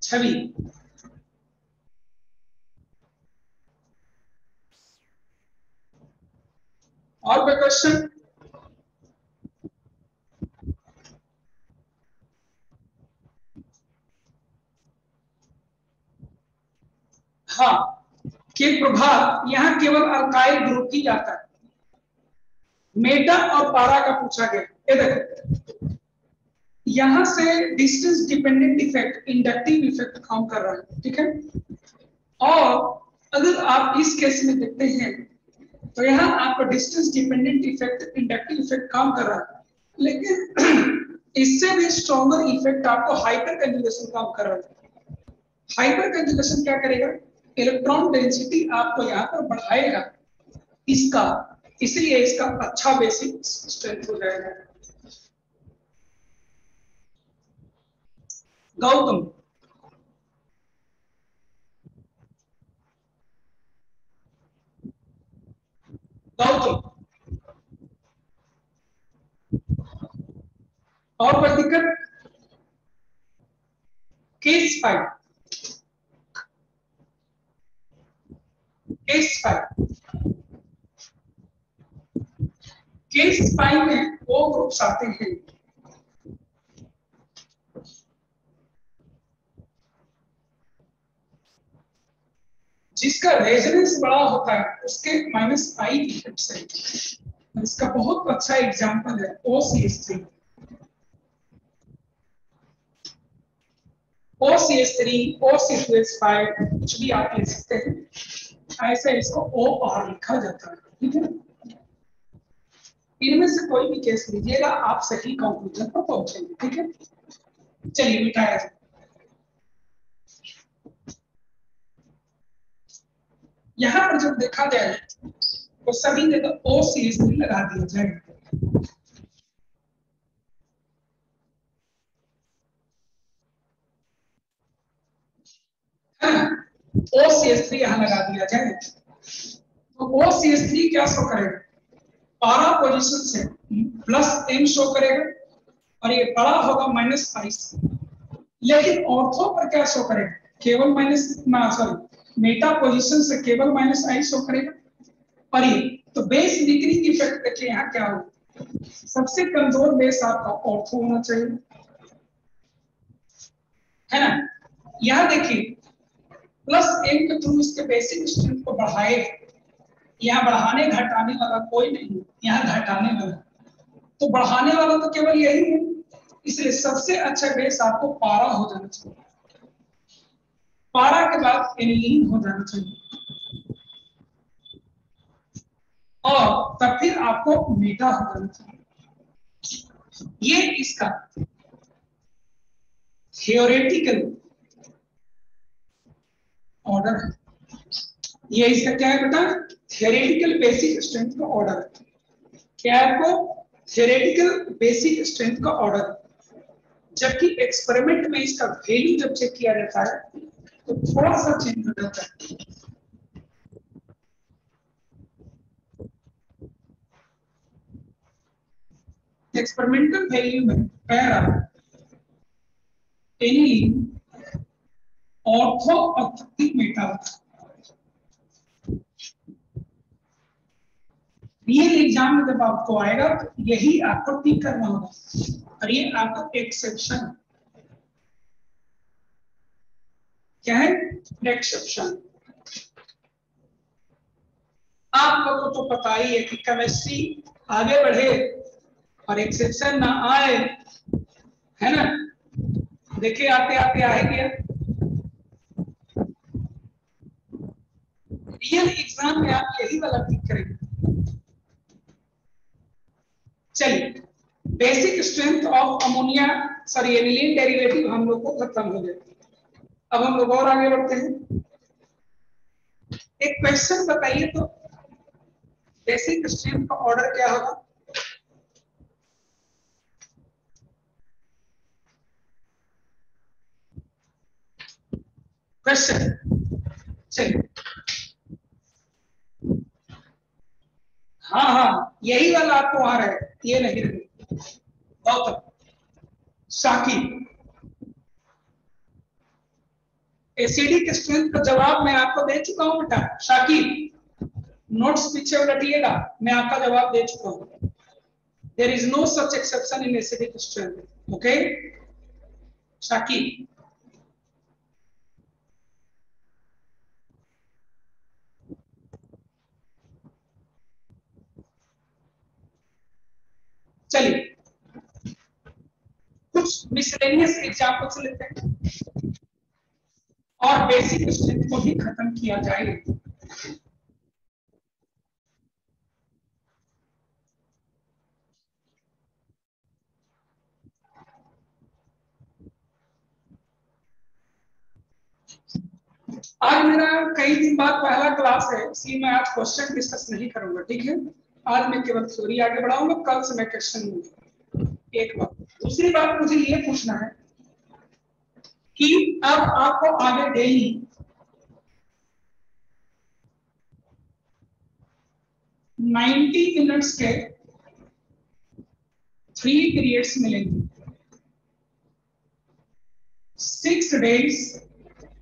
छवि और कोई क्वेश्चन? हाँ, के प्रभाव यहाँ केवल अल्काइल ग्रुप ही जाता है, मेटा और पारा का पूछा गया। ये देखो यहां से distance dependent effect, inductive effect काम कर रहा है, ठीक है। और अगर आप इस केस में देखते हैं तो यहाँ आपका distance dependent effect, inductive effect काम कर रहा है, लेकिन इससे भी स्ट्रॉन्गर इफेक्ट आपको हाइपर कंजुगेशन काम कर रहा है। हाइपर कंजुगेशन क्या करेगा, इलेक्ट्रॉन डेंसिटी आपको यहाँ पर बढ़ाएगा इसका, इसलिए इसका अच्छा बेसिक स्ट्रेंथ हो जाएगा। गौतम गौतम और कोई दिक्कत? केस 5, केस 5, केस 5 में वो ग्रुप्स आते हैं जिसका रेजोनेंस बड़ा होता है, उसके माइनस आई इफेक्ट से। इसका बहुत अच्छा एग्जांपल है OCH3, OCH3, OC2H5, कुछ भी आप ले सकते हैं, ऐसे इसको O और लिखा जाता है, ठीक है। इनमें से कोई भी केस लीजिएगा, आप सही कंक्लूजन पर पहुंचेंगे, ठीक है। चलिए मिटाया जाए, यहाँ पर जब देखा जाए तो सभी जगह OCH3 लगा दिया जाएगा। OCH3 यहाँ लगा दिया जाए तो OCH3 क्या शो करेगा, पारा पोजीशन से प्लस m शो करेगा और ये बड़ा होगा माइनस आई से, लेकिन ऑर्थो पर क्या शो करेगा, केवल माइनस, सॉरी मेटा पोजीशन से केवल माइनस आई शो करेगा। और ये तो बेस डिक्रीज इफेक्ट देखिए यहाँ क्या होगा, सबसे कमजोर बेस आपका ऑर्थो होना चाहिए, है ना। यहाँ देखिए प्लस m के थ्रू इसके बेसिक स्ट्रेंथ को बढ़ाए, यहाँ बढ़ाने घटाने वाला कोई नहीं, यहाँ घटाने वाला, तो बढ़ाने वाला तो केवल यही है, इसलिए सबसे अच्छा बेस आपको पारा हो जाना चाहिए, पारा के बाद एनिलीन हो जाना चाहिए, और तब फिर आपको मेटा हो जाना चाहिए। ये इसका थियोरेटिकल ऑर्डर है। ये इसका क्या है बेटा, थियोरेटिकल बेसिक स्ट्रेंथ का ऑर्डर। क्या है आपको, थियोरेटिकल बेसिक स्ट्रेंथ का ऑर्डर। जबकि एक्सपेरिमेंट में इसका वैल्यू जब चेक किया जाता है तो थोड़ा सा चेंज हो जाता है। एक्सपेरिमेंटल वैल्यू में पैरा एनिलीन ऑर्थो और मेटा, रियल एग्जाम में जब आपको आएगा तो यही आपको टिक करना होगा। और ये आपका एक्सेप्शन क्या है, एक्सेप्शन। आप लोगों को तो पता ही है कि केमिस्ट्री आगे बढ़े और एक्सेप्शन ना आए, है ना। देखिए आते आते आए गया। रियल एग्जाम में आप यही वाला टिक करेंगे। चलिए, basic strength of ammonia sorry aniline derivative हम लोग को खत्म हो गया। अब हम लोग और आगे बढ़ते हैं। एक क्वेश्चन बताइए तो, बेसिक स्ट्रेंथ का ऑर्डर क्या होगा। क्वेश्चन, चलिए। हाँ हाँ, यही वाला आपको आ रहा है, ये नहीं रहे। गौतम, शाकिब, एसिडिक स्ट्रेंथ का जवाब मैं आपको दे चुका हूं बेटा। शाकिब, नोट्स पीछे उलटिएगा, मैं आपका जवाब दे चुका हूं। There is no such exception in acidic strength. Okay Shakib, चलिए कुछ मिसलेनियस एग्जांपल्स लेते हैं और बेसिक स्ट्रेंथ को भी खत्म किया जाएगा। आज मेरा कई दिन बाद पहला क्लास है, इसलिए मैं आज क्वेश्चन डिस्कस नहीं करूंगा, ठीक है। आज मैं केवल थ्योरी आगे बढ़ाऊंगा, कल से मैं क्वेश्चन लूंगा। एक बात, दूसरी बात मुझे ये पूछना है कि अब आपको आगे डेली 90 मिनट्स के 3 पीरियड्स मिलेंगे, 6 days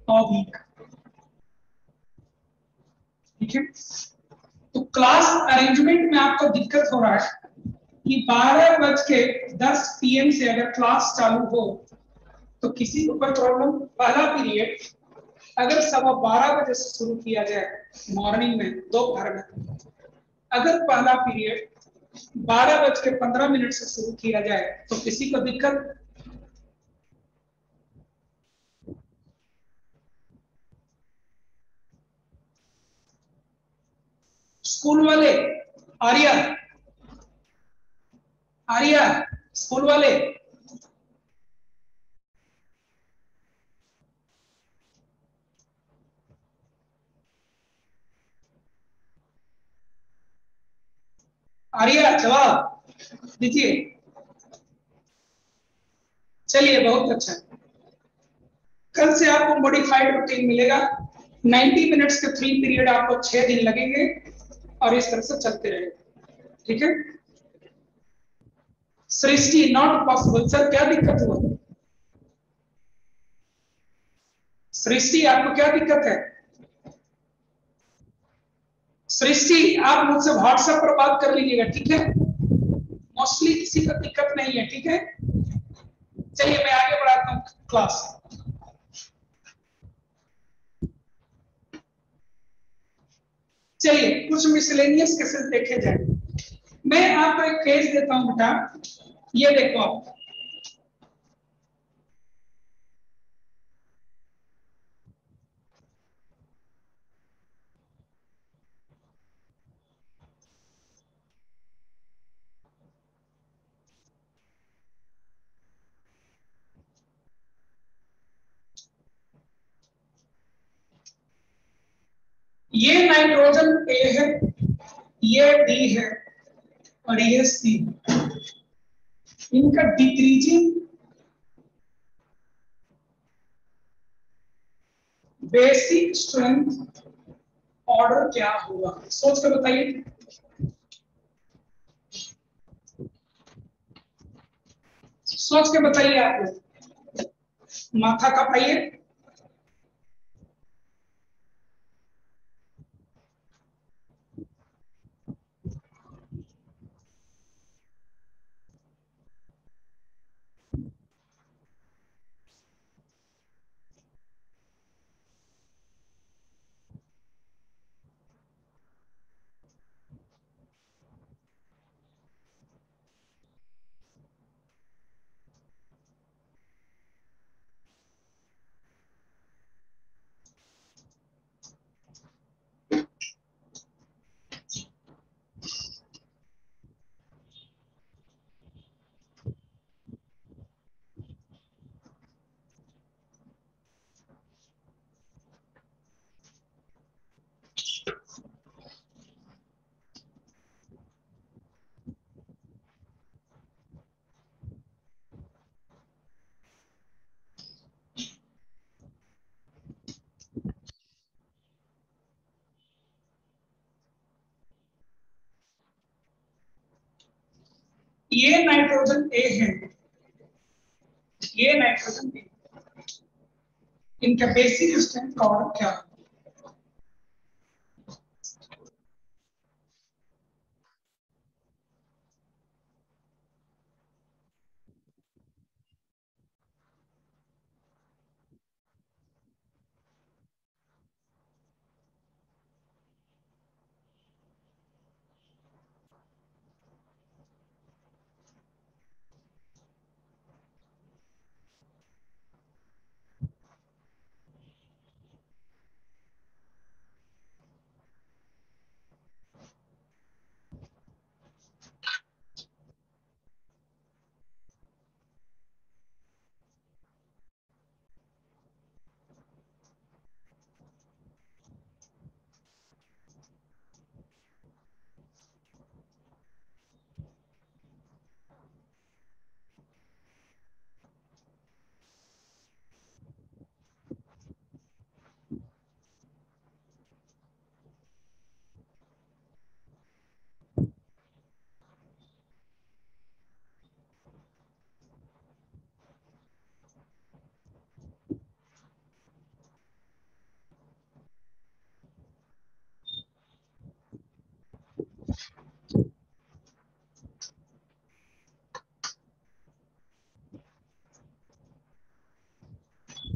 a week, ठीक है। तो क्लास अरेंजमेंट में आपको दिक्कत हो रहा है कि 12:10 PM से अगर क्लास चालू हो तो किसी को कोई प्रॉब्लम। पहला पीरियड अगर 12:15 से शुरू किया जाए मॉर्निंग में, दोपहर में, अगर पहला पीरियड 12:15 से शुरू किया जाए तो किसी को दिक्कत। स्कूल वाले, आर्या, आर्या, स्कूल वाले, आर्या जवाब दीजिए। चलिए बहुत अच्छा, कल से आपको मॉडिफाइड रूटीन मिलेगा। 90 मिनट्स के 3 पीरियड आपको 6 दिन लगेंगे और इस तरह से चलते रहेगा, ठीक है। सृष्टि, नॉट पॉसिबल सर, क्या दिक्कत हुआ। सृष्टि आपको क्या दिक्कत है। सृष्टि आप मुझसे व्हाट्सएप पर बात कर लीजिएगा, ठीक है। मोस्टली किसी को दिक्कत नहीं है, ठीक है। चलिए मैं आगे बढ़ाता हूँ क्लास। चलिए कुछ मिसलेनियस केसेस देखे जाए। मैं आपको एक केस देता हूं बेटा, ये देखो आप। ये नाइट्रोजन ए है, ये बी है और ये सी। इनका डिक्रीजिंग बेसिक स्ट्रेंथ ऑर्डर क्या होगा, सोच कर बताइए। सोच के बताइए, आप लोग माथा खपाइए। ये नाइट्रोजन ए है, ये नाइट्रोजन बी। इनका बेसिक स्ट्रेंथ का ऑर्डर क्या है?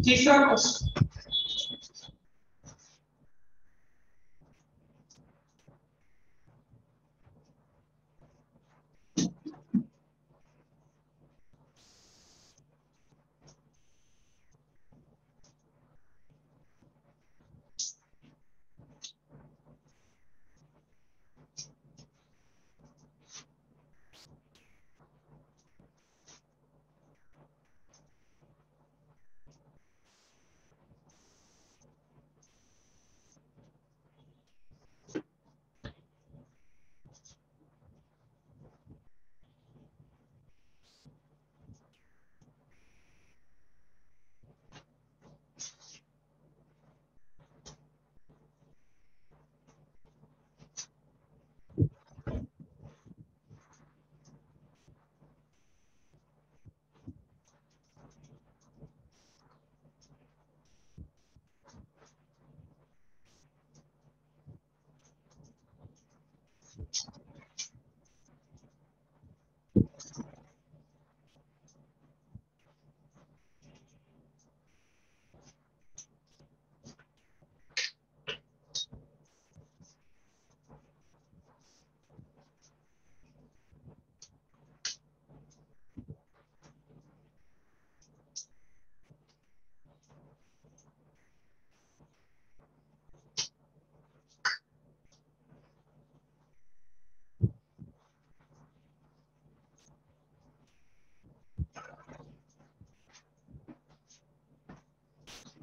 तीसरा क्वेश्चन,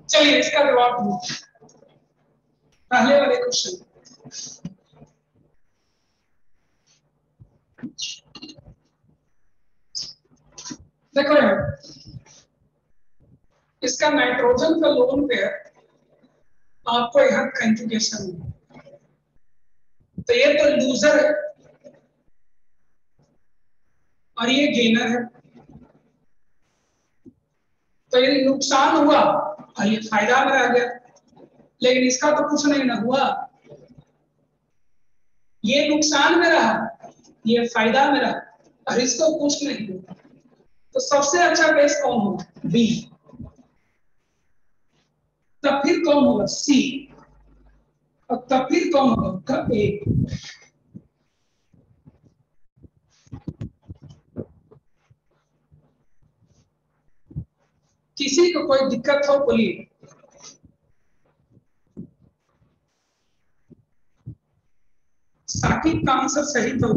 चलिए इसका जवाब दूं। पहले वाले क्वेश्चन देखो यार, इसका नाइट्रोजन का लोन पेयर आपको यहाँ कंजुगेशन में, तो ये तो लूजर है और ये गेनर है, तो ये नुकसान हुआ और ये फायदा में रह गया, लेकिन इसका तो कुछ नहीं ना हुआ, ये नुकसान में रहा, ये फायदा में रहा और इसको कुछ नहीं हुआ। तो सबसे अच्छा बेस कौन होगा? बी। तब फिर कौन होगा? सी। और तब फिर कौन होगा? ए। किसी को कोई दिक्कत हो बोलिए। साकिब का आंसर सही तो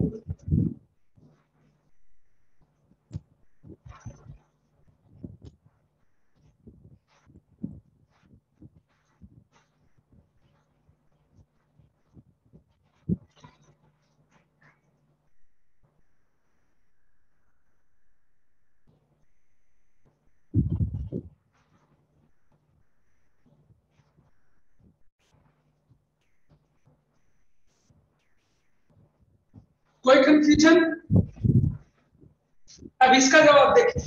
कोई कंफ्यूजन? अब इसका जवाब देखिए।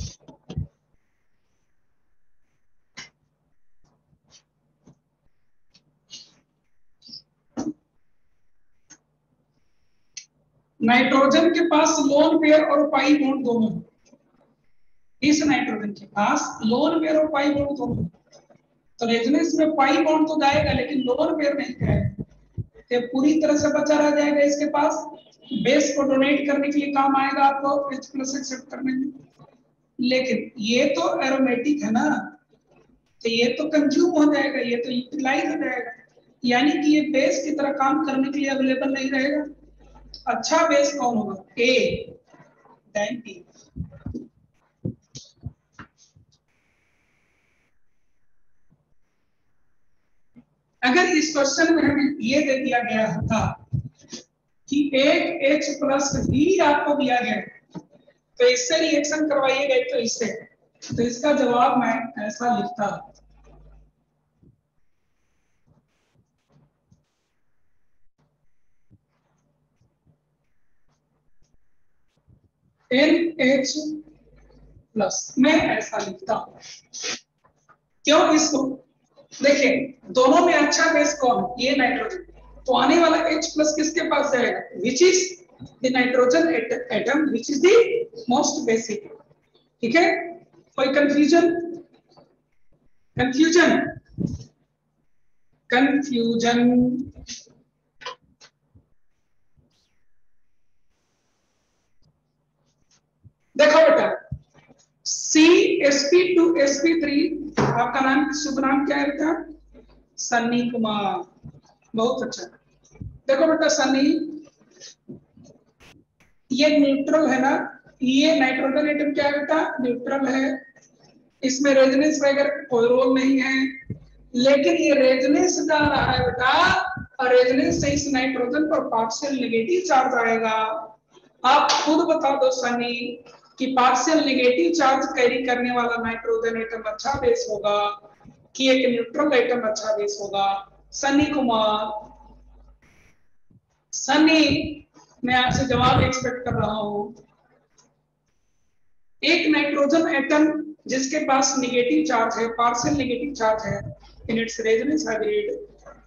नाइट्रोजन के पास लोन पेयर और पाई बॉन्ड दोनों है। इस नाइट्रोजन के पास लोन पेयर और पाई बॉन्ड दोनों है। तो रेजोनेंस में पाई बॉन्ड तो जाएगा लेकिन लोन पेयर नहीं जाएगा, तो पूरी तरह से बचा रह जाएगा इसके पास। बेस को डोनेट करने के लिए काम आएगा आपको H+ एक्सेप्ट करने में, लेकिन ये तो एरोमेटिक है ना, तो ये तो कंज्यूम हो जाएगा, ये तो यूटिलाइज हो जाएगा, यानी कि ये बेस की तरह काम करने के लिए अवेलेबल नहीं रहेगा। अच्छा बेस कौन होगा? ए, डाइंटी। अगर इस क्वेश्चन में हमें ये दे दिया गया था कि एक H+ ही आपको दिया गया तो इससे रिएक्शन करवाइएगा, तो इससे, तो इसका जवाब मैं ऐसा लिखता, NH+ मैं ऐसा लिखता हूं। क्यों? इसको देखिए, दोनों में अच्छा बेस कौन? ये नाइट्रोजन, तो आने वाला H+ किसके पास जाएगा? Which is the nitrogen atom which is the most basic. ठीक है, कोई कंफ्यूजन? कंफ्यूजन? कंफ्यूजन? देखो बेटा, CsP2sp3, आपका नाम, शुभ नाम क्या है बेटा? सन्नी कुमार, बहुत अच्छा। देखो बेटा सन्नी, ये न्यूट्रल है ना, ये नाइट्रोजन एटम क्या है बेटा? न्यूट्रल है, इसमें रेजोनेंस वगैरह कोई रोल नहीं है, लेकिन ये रेजोनेंस जा रहा है बेटा, और रेजोनेंस से इस नाइट्रोजन पर पार्शियल नेगेटिव चार्ज आएगा। आप खुद बता दो सनी कि पार्शियल नेगेटिव चार्ज कैरी करने वाला नाइट्रोजन एटम अच्छा बेस होगा कि एक न्यूट्रल एटम अच्छा बेस होगा? सनी कुमार, सनी, मैं आपसे जवाब एक्सपेक्ट कर रहा हूं। एक नाइट्रोजन एटम जिसके पास नेगेटिव चार्ज है, पार्शियल नेगेटिव चार्ज है इन इट्स रेजोनेंस हाइब्रिड,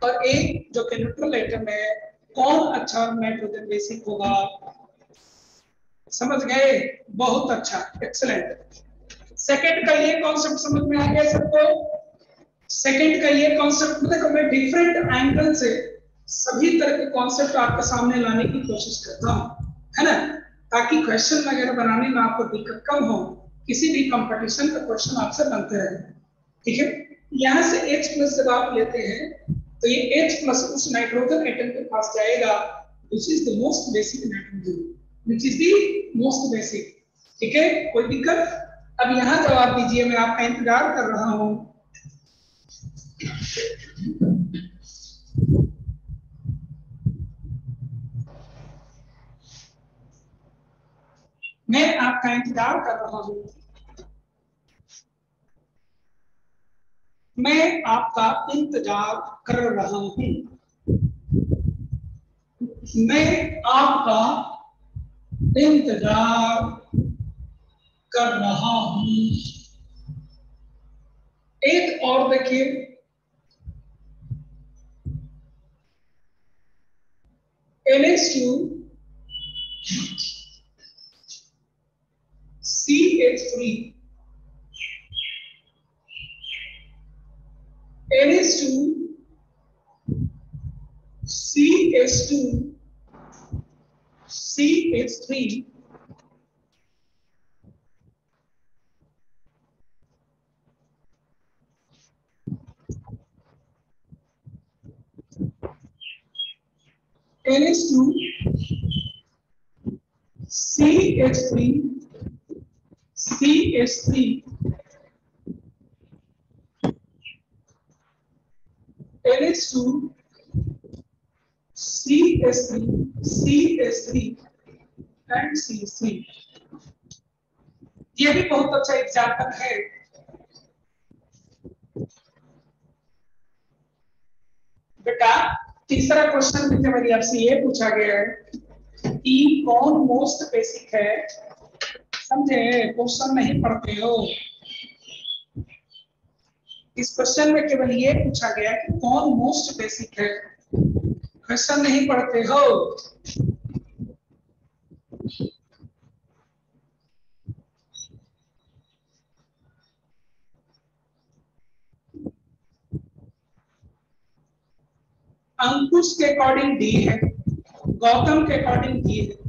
और एक जो कि न्यूट्रल एटम है, कौन अच्छा नाइट्रोजन बेसिक होगा? समझ गए? बहुत अच्छा, एक्सीलेंट। सेकंड का ये कॉन्सेप्ट समझ में आ गया सबको? सेकंड का ये कॉन्सेप्ट, देखो मैं डिफरेंट एंगल से सभी तरह के कॉन्सेप्ट आपके सामने लाने की कोशिश करता हूं, है ना, ताकि क्वेश्चन वगैरह बनाने में आपको दिक्कत कम हो, किसी भी कंपटीशन का क्वेश्चन आपसे बनते रहे। ठीक है, यहां से H+ जब आप लेते हैं तो ये H+ उस नाइट्रोजन एटम के पास जाएगा which is the most basic nitrogen, which is the most basic। ठीक है, कोई दिक्कत? अब यहां जवाब दीजिए, मैं आपका इंतजार कर रहा हूं। मैं आपका इंतजार कर रहा हूं। मैं आपका इंतजार कर रहा हूं। मैं आपका इंतजार कर रहा हूं। एक और देखिए, NH2 CH3, NH2 CH2 CH3, NH2 CH3 CH3, NH2 CH3 CH3 and CH3। ये भी बहुत अच्छा एग्जाम्पल है। बेटा तीसरा क्वेश्चन में मेरी आपसे ये पूछा गया है कि कौन मोस्ट बेसिक है। समझे, क्वेश्चन नहीं पढ़ते हो। इस क्वेश्चन में केवल ये पूछा गया कि कौन मोस्ट बेसिक है, क्वेश्चन नहीं पढ़ते हो। अंकुश के अकॉर्डिंग डी है, गौतम के अकॉर्डिंग डी है।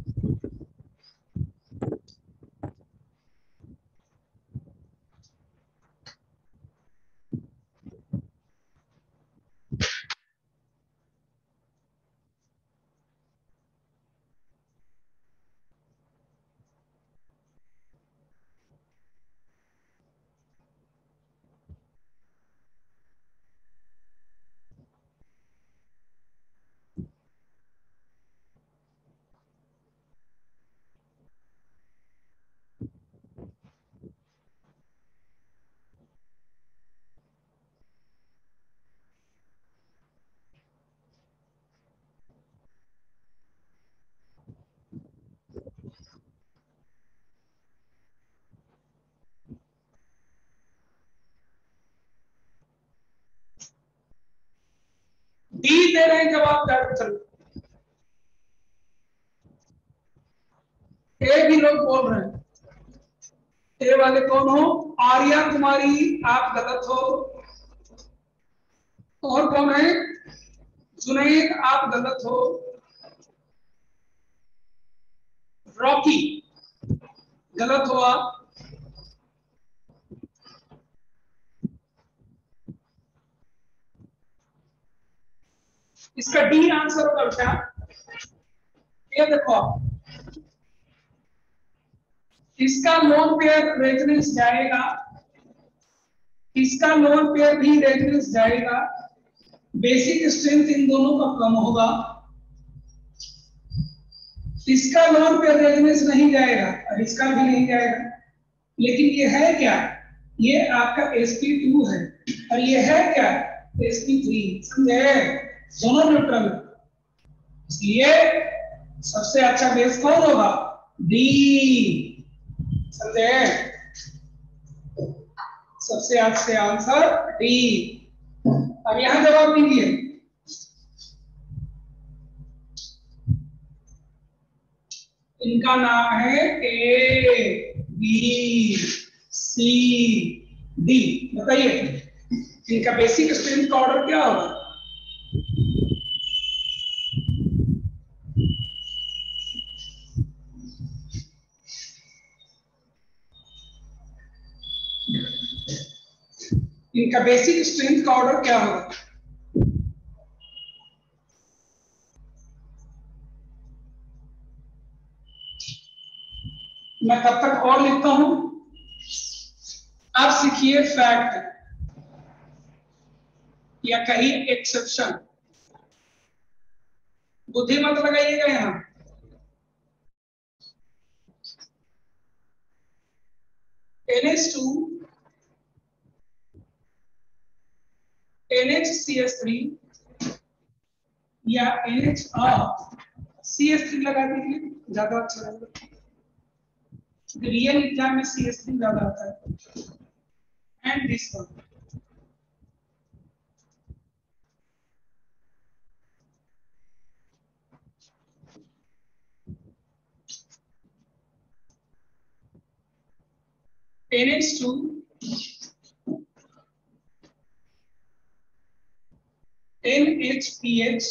डी दे रहे हैं जवाब डायरेक्ट। ए भी लोग बोल रहे हैं। ए वाले कौन हो? आर्या कुमारी, आप गलत हो। और कौन है? जुनैद, आप गलत हो। रॉकी, गलत हो आप। इसका डी आंसर होगा बेटा। ये देखो आप, इसका लोन पेयर रेजोनेंस जाएगा, इसका लोन पेयर भी रेजोनेंस जाएगा। बेसिक स्ट्रेंथ इन दोनों का कम होगा। इसका लोन पेयर रेजोनेंस नहीं जाएगा और इसका भी नहीं जाएगा। लेकिन ये है क्या? ये आपका sp2 है और ये है क्या? sp3। समझे? दोनों न्यूट्रल। इसलिए सबसे अच्छा बेस कौन होगा? डी। समझे? सबसे अच्छे आंसर डी। अब यहां जवाब दीजिए। इनका नाम है ए बी सी डी। बताइए इनका बेसिक स्ट्रेंथ का ऑर्डर क्या होगा? इनका बेसिक स्ट्रेंथ का ऑर्डर क्या होगा? मैं तब तक और लिखता हूं। अब सीखिए फैक्ट या कहीं एक्सेप्शन। बुद्धि मत लगाइएगा यहाँ। NH2 NHCH3 या CH3 लगा दीजिए, ज्यादा अच्छा रहेगा। रियल एग्जाम में CH3 ज्यादा आता है। And this one NH2 NHPH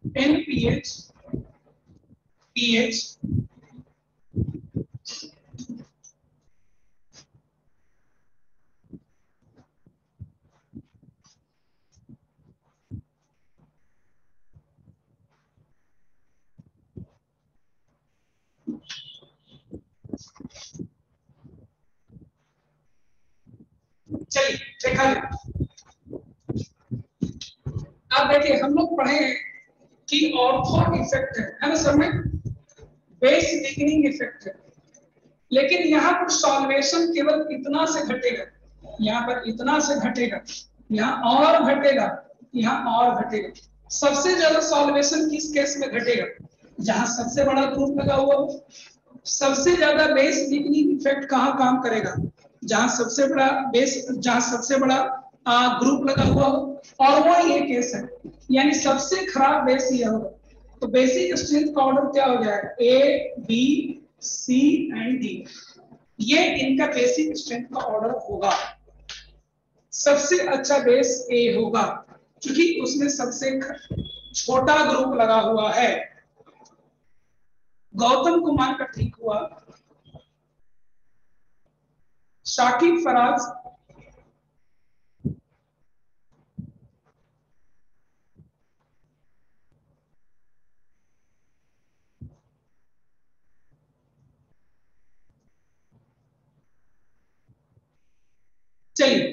NPH PH चलिए देखा जाए। अब देखिए हम लोग पढ़े कि ऑर्थो इफेक्ट है ना सर में, बेस थिकनिंग इफेक्ट है, लेकिन यहाँ पर सॉल्वेशन केवल इतना से घटेगा, यहाँ पर इतना से घटेगा, यहाँ और घटेगा, यहाँ और घटेगा। सबसे ज्यादा सॉल्वेशन किस केस में घटेगा? जहां सबसे बड़ा ग्रुप लगा हुआ हो। सबसे ज्यादा बेस थिकनिंग इफेक्ट कहाँ काम करेगा? जहां सबसे बड़ा बेस, जहां सबसे बड़ा ग्रुप लगा हुआ हो, और वो ये केस है, यानी सबसे खराब बेस ये होगा। तो बेसिक स्ट्रेंथ का ऑर्डर क्या हो जाएगा? A, B, C and D, ये इनका बेसिक स्ट्रेंथ का ऑर्डर होगा। सबसे अच्छा बेस A होगा, क्योंकि उसमें सबसे छोटा ग्रुप लगा हुआ है। गौतम कुमार का ठीक हुआ, शाकिब फराज, चलिए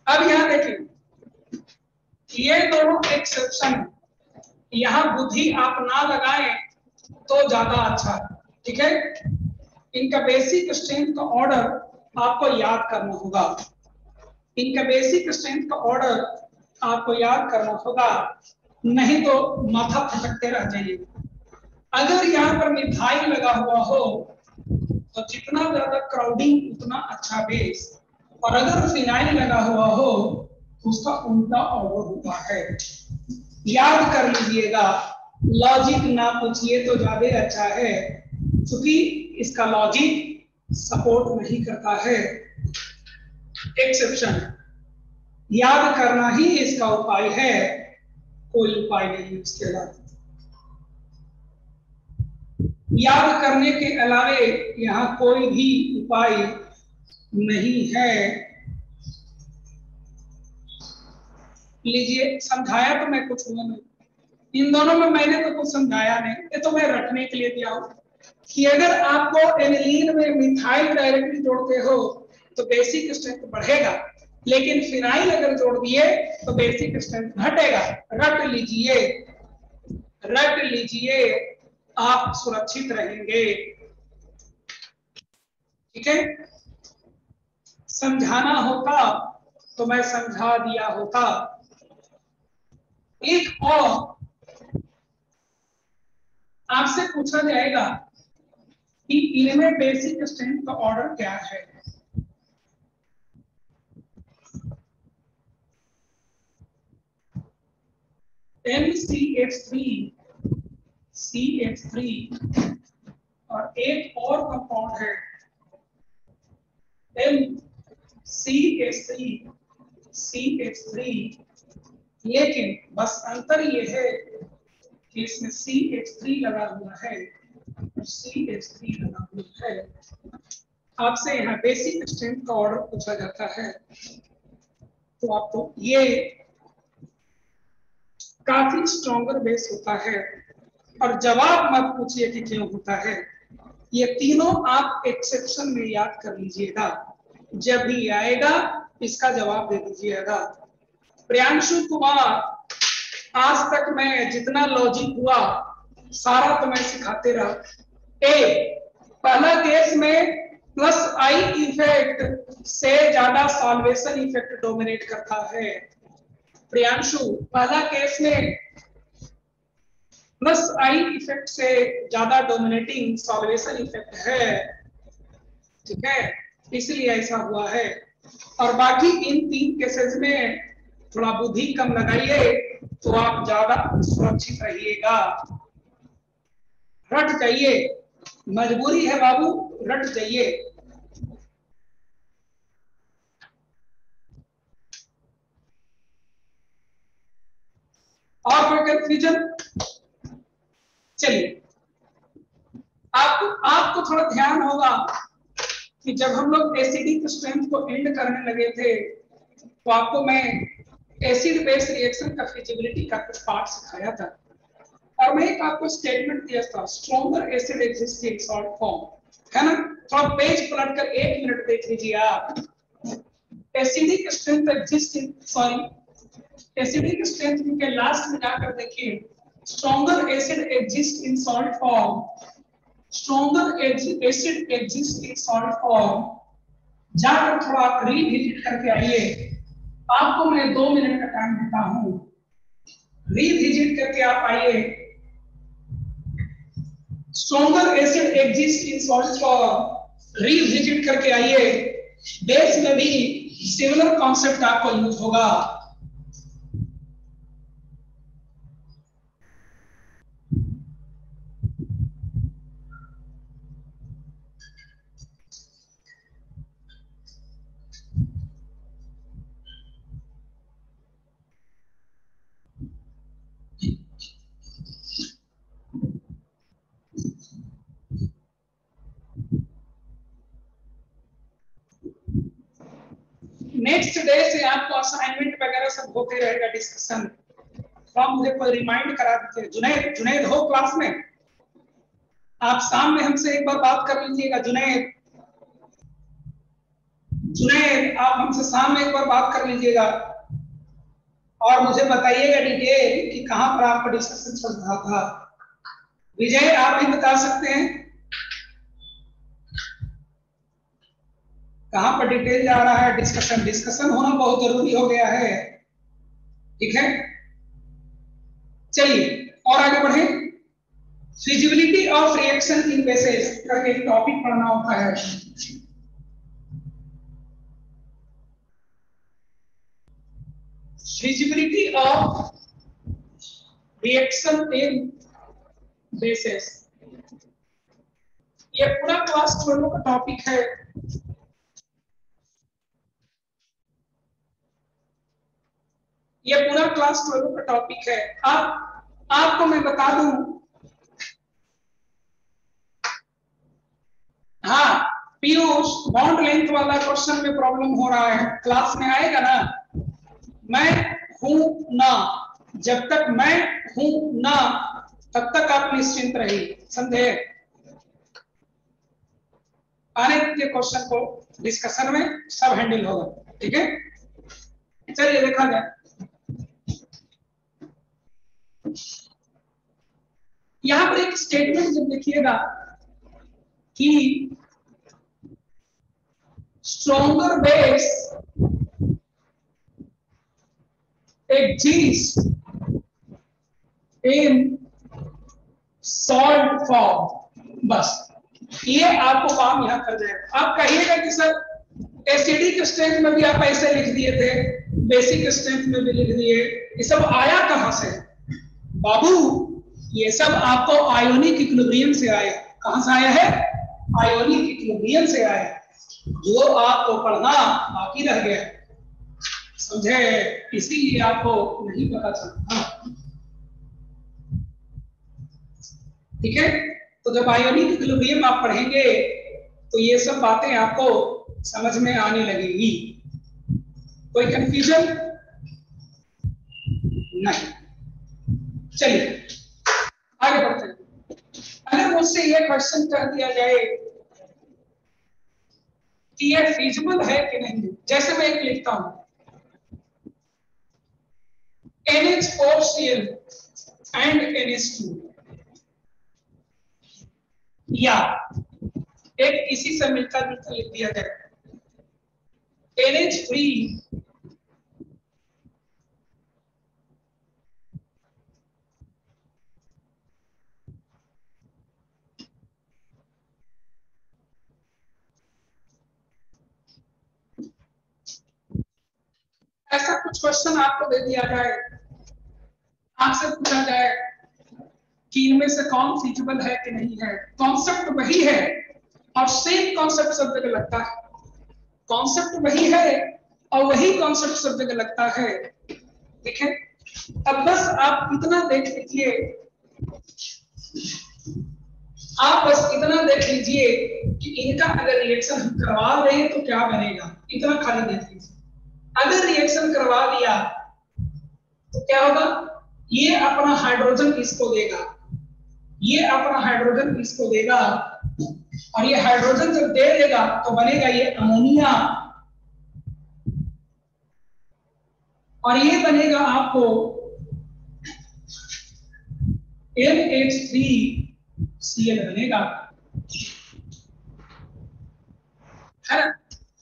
अब यहां देखिए, ये दोनों एक्सेप्शन है, यहां बुद्धि आप ना लगाएं तो ज्यादा अच्छा है, ठीक है। इनका बेसिक स्ट्रेंथ का ऑर्डर आपको याद करना होगा, इनका बेसिक स्ट्रेंथ का ऑर्डर आपको याद करना होगा, नहीं तो माथा फटकते रह जाइएगा। अगर यहाँ पर मिथाइल लगा हुआ हो तो जितना ज्यादा क्राउडिंग उतना अच्छा बेस, और अगर फिनाइल लगा हुआ हो उसका उल्टा ऑर्डर होता है। याद कर लीजिएगा, लॉजिक ना पूछिए तो ज्यादा अच्छा है, क्योंकि इसका लॉजिक सपोर्ट नहीं करता है। एक्सेप्शन याद करना ही इसका उपाय है, कोई उपाय नहीं इसके अलावा। याद करने के अलावे यहाँ कोई भी उपाय नहीं है। लीजिए, समझाया तो मैं कुछ हुआ नहीं, इन दोनों में मैंने तो कुछ समझाया नहीं, ये तो मैं रखने के लिए दिया हूं कि अगर आपको एनिलीन में मिथाइल डायरेक्टली जोड़ते हो तो बेसिक स्ट्रेंथ बढ़ेगा, लेकिन फिनाइल अगर जोड़ दिए तो बेसिक स्ट्रेंथ घटेगा। रट लीजिए, रट लीजिए, आप सुरक्षित रहेंगे, ठीक है। समझाना होता तो मैं समझा दिया होता। एक और आपसे पूछा जाएगा कि इनमें बेसिक स्ट्रेंथ का ऑर्डर क्या है। NCH3 CH3 और एक और कंपाउंड है MCH3 CH3, लेकिन बस अंतर ये है कि इसमें CH3 लगा हुआ है और CH3 लगा हुआ है। आपसे यहाँ बेसिक स्ट्रेंथ का ऑर्डर पूछा जाता है तो आपको ये काफी स्ट्रॉन्गर बेस होता है, और जवाब मत पूछिए कि क्यों होता है, ये तीनों आप एक्सेप्शन में याद कर लीजिएगा। जब भी आएगा इसका जवाब दे दीजिएगा। प्रियांशु कुमार, आज तक मैं जितना लॉजिक हुआ सारा तो मैं सिखाते रहा। ए, पहला केस में प्लस आई इफेक्ट से ज्यादा सॉल्वेशन इफेक्ट डोमिनेट करता है। प्रियांशु, पहला केस में प्लस आई इफेक्ट से ज्यादा डोमिनेटिंग सॉल्वेशन इफेक्ट है, ठीक है, इसलिए ऐसा हुआ है। और बाकी इन 3 केसेस में थोड़ा बुद्धि कम लगाइए तो आप ज्यादा सुरक्षित रहिएगा। रट जाइए, मजबूरी है बाबू, रट जाइए। और कोई कंफ्यूजन? चलिए, आपको थोड़ा ध्यान होगा कि जब हम लोग एसिडिक स्ट्रेंथ को एंड करने लगे थे तो आपको मैं एसिड बेस रिएक्शन का फिजिबिलिटी का कुछ पार्ट सिखाया था और मैं एक आपको स्टेटमेंट दिया था, stronger acid exist in salt form, है ना? थोड़ा पेज पलट कर 1 मिनट देख लीजिए आप। Acidic strength exist in, sorry, acidic strength के लास्ट में जाकर देखिए, stronger acid exist in salt form, stronger acid exist in salt form, जाकर थोड़ा रीविजिट करके आइए। आपको मैं 2 मिनट का टाइम देता हूं, रीविजिट करके आप आइए। Stronger acid exist in salt form, revisit करके आइए। बेस में भी सिमिलर कॉन्सेप्ट आपको यूज होगा। नेक्स्ट डे से आपको असाइनमेंट वगैरह सब होते रहेगा, डिस्कशन। तो आप मुझे कोई रिमाइंड करा दीजिए। जुनैद, जुनैद हो क्लास में? आप शाम में हमसे एक बार बात कर लीजिएगा। जुनैद, जुनैद, आप हमसे शाम में एक बार बात कर लीजिएगा और मुझे बताइएगा डिटेल कि कहां पर आपका डिस्कशन चल रहा था। विजय, आप भी बता सकते हैं कहां पर डिटेल जा रहा है डिस्कशन? डिस्कशन होना बहुत जरूरी हो गया है, ठीक है? चलिए और आगे बढ़े। Feasibility of reaction in bases करके एक टॉपिक पढ़ना होता है। Feasibility of reaction in bases, ये पूरा क्लास 12 का टॉपिक है। ये पूरा क्लास 12 का टॉपिक है। अब आपको मैं बता दूं, हाँ पीयूष, बॉन्ड लेंथ वाला क्वेश्चन में प्रॉब्लम हो रहा है, क्लास में आएगा ना? मैं हूं ना, जब तक मैं हूं ना तब तक आप निश्चिंत रहिए, समझे? आने के क्वेश्चन को डिस्कशन में सब हैंडल होगा, ठीक है? चलिए देखा जाए। यहां पर एक स्टेटमेंट जब लिखिएगा कि stronger base exists in salt form, बस ये आपको काम यहां कर जाएगा। आप कहिएगा कि सर एसिडिक स्ट्रेंथ में भी आप ऐसे लिख दिए थे, बेसिक स्ट्रेंथ में भी लिख दिए, ये सब आया कहां से? बाबू ये सब आपको आयोनिक इक्विलिब्रियम से आया। कहां से आया है? आयोनिक इक्विलिब्रियम से आया, जो आपको पढ़ना बाकी रह गया, समझे? इसीलिए आपको नहीं पता चलता, ठीक है? तो जब आयोनिक इक्विलिब्रियम आप पढ़ेंगे तो ये सब बातें आपको समझ में आने लगेगी। कोई कंफ्यूजन नहीं? चलिए आगे बढ़ते हैं। अगर मुझसे ये क्वेश्चन कर दिया जाए कि ये फीजिबल है कि नहीं। जैसे मैं एक लिखता हूं NH4Cl एंड NH2, या एक इसी से मिलता जुलता लिख दिया जाए NH3 ऐसा कुछ क्वेश्चन आपको दे दिया जाए, आपसे पूछा जाए कि इनमें से कौन फीजिबल है कि नहीं है। कॉन्सेप्ट वही है और सेम कॉन्सेप्ट सब जगह लगता है, कॉन्सेप्ट वही है और वही कॉन्सेप्ट सब जगह लगता है। ठीक है, अब बस आप इतना देख लीजिए, आप बस इतना देख लीजिए कि इनका अगर रिएक्शन हम करवा रहे हैं तो क्या बनेगा, इतना खाली देख लीजिए। अगर रिएक्शन करवा दिया तो क्या होगा, ये अपना हाइड्रोजन इसको देगा, ये अपना हाइड्रोजन इसको देगा, और ये हाइड्रोजन जब दे देगा तो बनेगा ये अमोनिया, और ये बनेगा आपको NH3Cl बनेगा, है ना।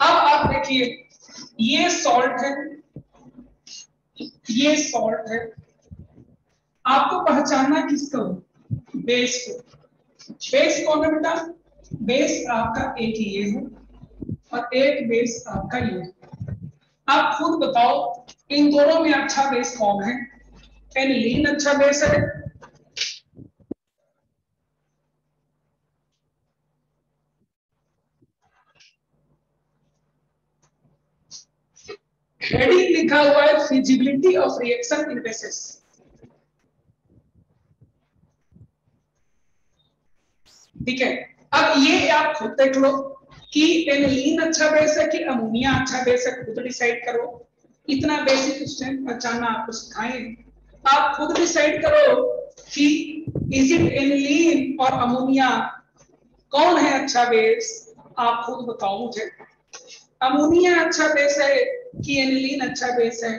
अब आप देखिए ये सॉल्ट है, ये सॉल्ट है, आपको पहचानना किसको, बेस को। बेस कौन है बेटा, बेस आपका एक ये है और एक बेस आपका ये है। आप खुद बताओ इन दोनों में अच्छा बेस कौन है। एनिलीन अच्छा बेस है, हेडिंग लिखा हुआ है feasibility of reaction in basis. ठीक है, अब ये आप खुद देख लो कि एनिलीन अच्छा बेस है कि अमोनिया अच्छा बेस है, खुद डिसाइड करो। इतना बेसिक स्टेप पहचानना आपको सिखाएं, आप खुद डिसाइड करो कि इज इट एनिलीन और अमोनिया, कौन है अच्छा बेस, आप खुद बताओ मुझे। अमोनिया अच्छा बेस है कि एनिलीन अच्छा बेस है।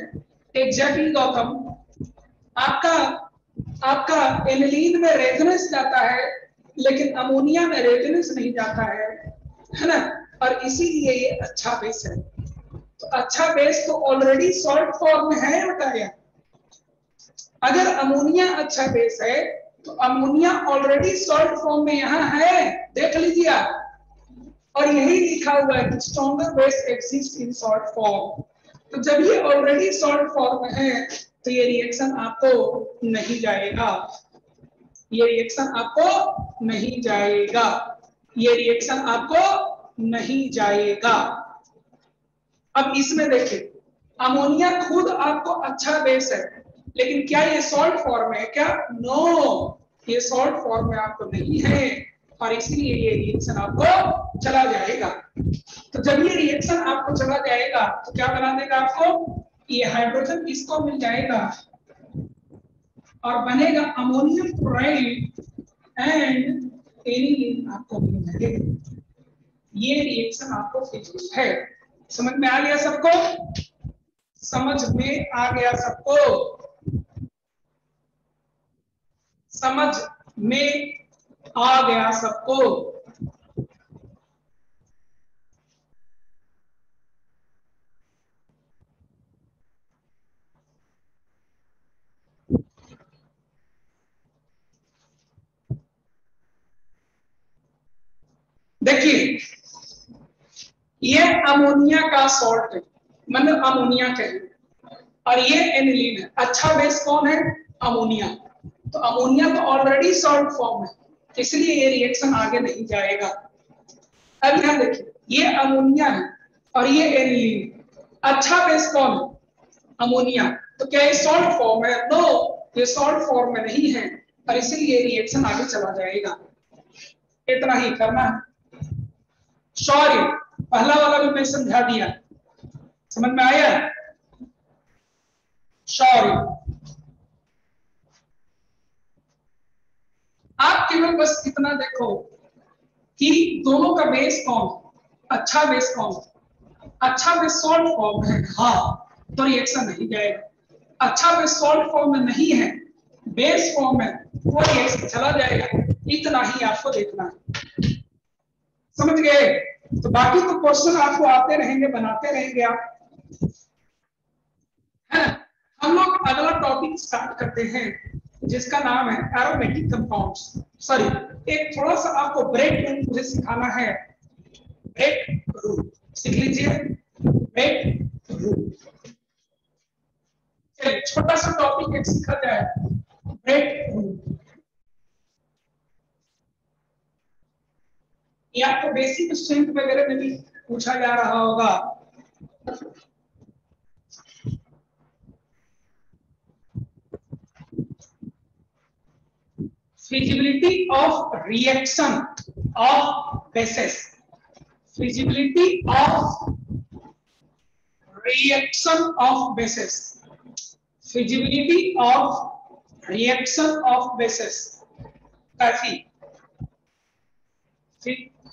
एग्जैक्टली गौतम, आपका आपका एनिलीन में रेजोनेंस जाता है लेकिन अमोनिया में रेजोनेंस नहीं जाता है ना, और इसीलिए ये अच्छा बेस है। तो अच्छा बेस तो ऑलरेडी सॉल्ट फॉर्म में है बताया। अगर अमोनिया अच्छा बेस है तो अमोनिया ऑलरेडी सॉल्ट फॉर्म में यहां है, देख लीजिए आप, और यही लिखा हुआ है कि stronger base exist in salt form. तो जब ये ऑलरेडी सॉल्ट फॉर्म में है तो ये रिएक्शन आपको नहीं जाएगा, ये रिएक्शन आपको नहीं जाएगा, ये रिएक्शन आपको नहीं जाएगा। अब इसमें देखिए अमोनिया खुद आपको अच्छा बेस है लेकिन क्या ये सॉल्ट फॉर्म है क्या, नो, ये सॉल्ट फॉर्म में आपको नहीं है और इसलिए ये रिएक्शन आपको चला जाएगा। तो जब ये रिएक्शन आपको चला जाएगा तो क्या बना देगा आपको, ये हाइड्रोजन इसको मिल जाएगा और बनेगा अमोनियम क्लोराइड एंड एनिलीन आपको मिल जाएगा। ये रिएक्शन आपको फिजिबल है। समझ में आ गया सबको, समझ में आ गया सबको, समझ में आ गया सबको। देखिए ये अमोनिया का सॉल्ट है, मतलब अमोनिया कहिए, और ये एनिलीन है। अच्छा बेस कौन है, अमोनिया। तो अमोनिया तो ऑलरेडी सॉल्ट फॉर्म है इसलिए ये रिएक्शन आगे नहीं जाएगा। अब यहां देखिए ये अमोनिया है और ये एनिलीन, अच्छा बेस कौन है, अमोनिया। तो क्या ये सॉल्ट फॉर्म है, नो, ये सॉल्ट फॉर्म में नहीं है और इसीलिए रिएक्शन आगे चला जाएगा। इतना ही करना है। सॉरी, पहला वाला भी मैं समझा दिया, समझ में आया। सॉरी, आप केवल बस इतना देखो कि दोनों का बेस कौन है। अच्छा बेस फॉर्म, अच्छा बेस सॉल्ट फॉर्म है हाँ, तो रिएक्शन नहीं जाएगा। अच्छा बेस सॉल्ट फॉर्म में नहीं है, बेस फॉर्म में वो रिएक्शन चला जाएगा। इतना ही आपको देखना है, समझ गए? तो बाकी तो क्वेश्चन आपको आते रहेंगे, बनाते रहेंगे आप, है ना। हम लोग अगला टॉपिक स्टार्ट करते हैं जिसका नाम है एरोमेटिक कंपाउंड्स। सॉरी, एक थोड़ा सा आपको ब्रेक रूल मुझे सिखाना है। ब्रेक रूल सीख लीजिए, ब्रेक रूल। चलिए छोटा सा टॉपिक एक सीखा जाए, ब्रेक रूल। ये आपको बेसिक स्ट्रेंथ वगैरह में भी पूछा जा रहा होगा। feasibility of reaction of bases, feasibility of reaction of bases, feasibility of reaction of bases, काफी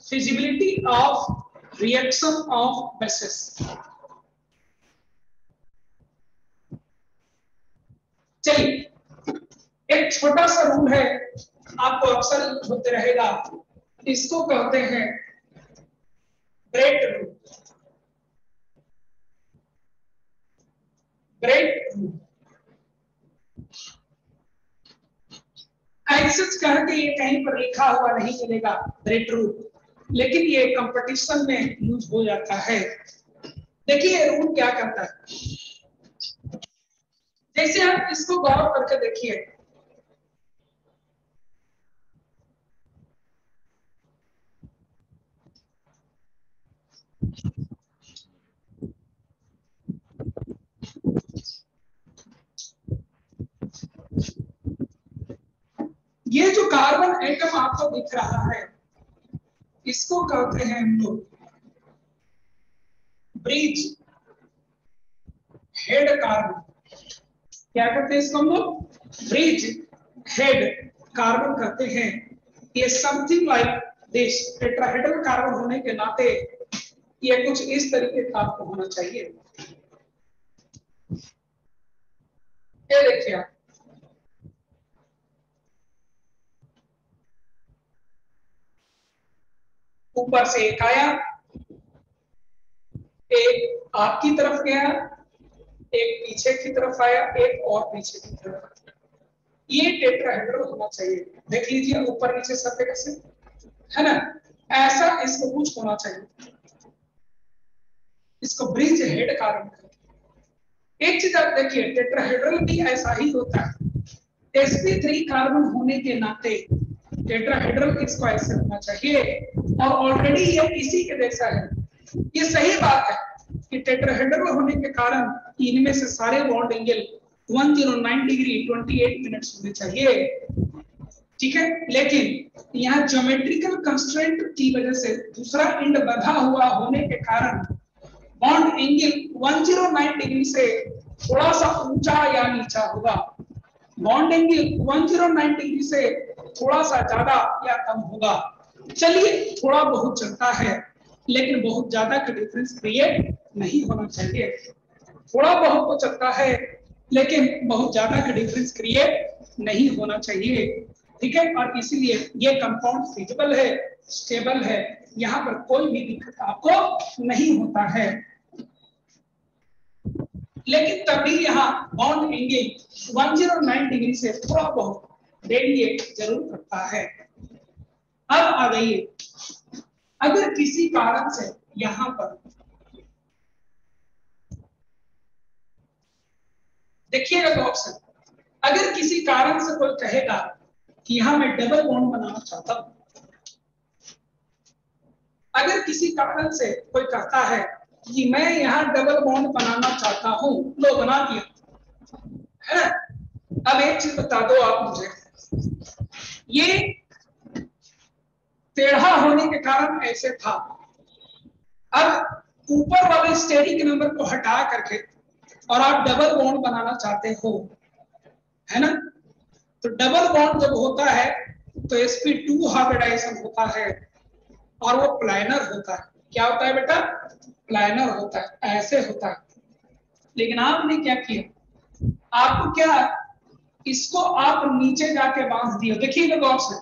feasibility of reaction of bases। चलिए एक छोटा सा रूल है, आपको अक्सर होते रहेगा, इसको कहते हैं ब्रेक रूल। ब्रेक रूल ऐसे कह के ये कहीं पर लिखा हुआ नहीं मिलेगा ब्रेक रूल, लेकिन ये कंपटीशन में यूज हो जाता है। देखिए रूल क्या करता है, जैसे आप इसको गौर करके देखिए, ये जो कार्बन एटम आपको दिख रहा है इसको कहते हैं हम लोग ब्रिज हेड कार्बन। क्या कहते हैं इसको हम लोग? ब्रिज हेड कार्बन कहते हैं। ये something like this, tetrahedral carbon होने के नाते ये कुछ इस तरीके का आपको होना चाहिए। ये देखिए आप, ऊपर से एक आया, एक आपकी तरफ गया, एक पीछे की तरफ आया, एक और पीछे की तरफ आया। ये टेट्राहेड्रल होना चाहिए। देख लीजिए ऊपर नीचे सब जगह से, है ना, ऐसा इसको कुछ होना चाहिए। इसको ब्रिज हेड कार्बन कहते हैं। एक चीज आप देखिए, टेट्राहेड्रल भी ऐसा ही होता है। sp3 कार्बन होने के नाते टेट्राहेड्रल इसको ऐसे होना चाहिए, और ऑलरेडी ये इसी के जैसा है। ये सही बात है कि टेट्राहेड्रल होने के कारण इनमें से सारे बॉन्ड एंगल 109 डिग्री 28 मिनट्स होने चाहिए, ठीक है। लेकिन यहाँ ज्योमेट्रिकल कंस्ट्रेंट की वजह से दूसरा एंड बंधा हुआ होने के कारण बॉन्ड एंगल 109 डिग्री से थोड़ा सा ऊंचा या नीचा होगा। बॉन्ड एंगल 109 डिग्री से थोड़ा सा ज्यादा या कम होगा। चलिए थोड़ा बहुत चलता है, लेकिन बहुत ज्यादा का डिफरेंस क्रिएट नहीं होना चाहिए। थोड़ा बहुत तो चलता है, लेकिन बहुत ज्यादा का डिफरेंस क्रिएट नहीं होना चाहिए, ठीक है। और इसीलिए ये कंपाउंड फिजिबल है, स्टेबल है, यहाँ पर कोई भी दिक्कत आपको नहीं होता है। लेकिन तभी यहाँ बॉन्ड एंगल 109 डिग्री से थोड़ा बहुत डेविएट जरूर करता है। अब आ गई, अगर किसी कारण से यहाँ पर देखिएगा तो ऑप्शन, अगर किसी कारण से कोई कहेगा कि यहां मैं डबल बॉन्ड बनाना चाहता हूं, अगर किसी कारण से कोई कहता है कि मैं यहां डबल बॉन्ड बनाना चाहता हूं, लो बना दिया, है ना। अब एक चीज बता दो आप मुझे, ये टेढ़ा होने के कारण ऐसे था, अब ऊपर वाले स्टेरिक नंबर को हटा करके और आप डबल बॉन्ड बनाना चाहते हो, है ना। तो डबल बॉन्ड जब होता है तो sp2 हाइब्रिडाइजेशन होता है और वो प्लानर होता है। क्या होता है बेटा? प्लानर होता है, ऐसे होता है। लेकिन आपने क्या किया, आपको क्या, इसको आप नीचे जाके बांध दिए। देखिए गौर से,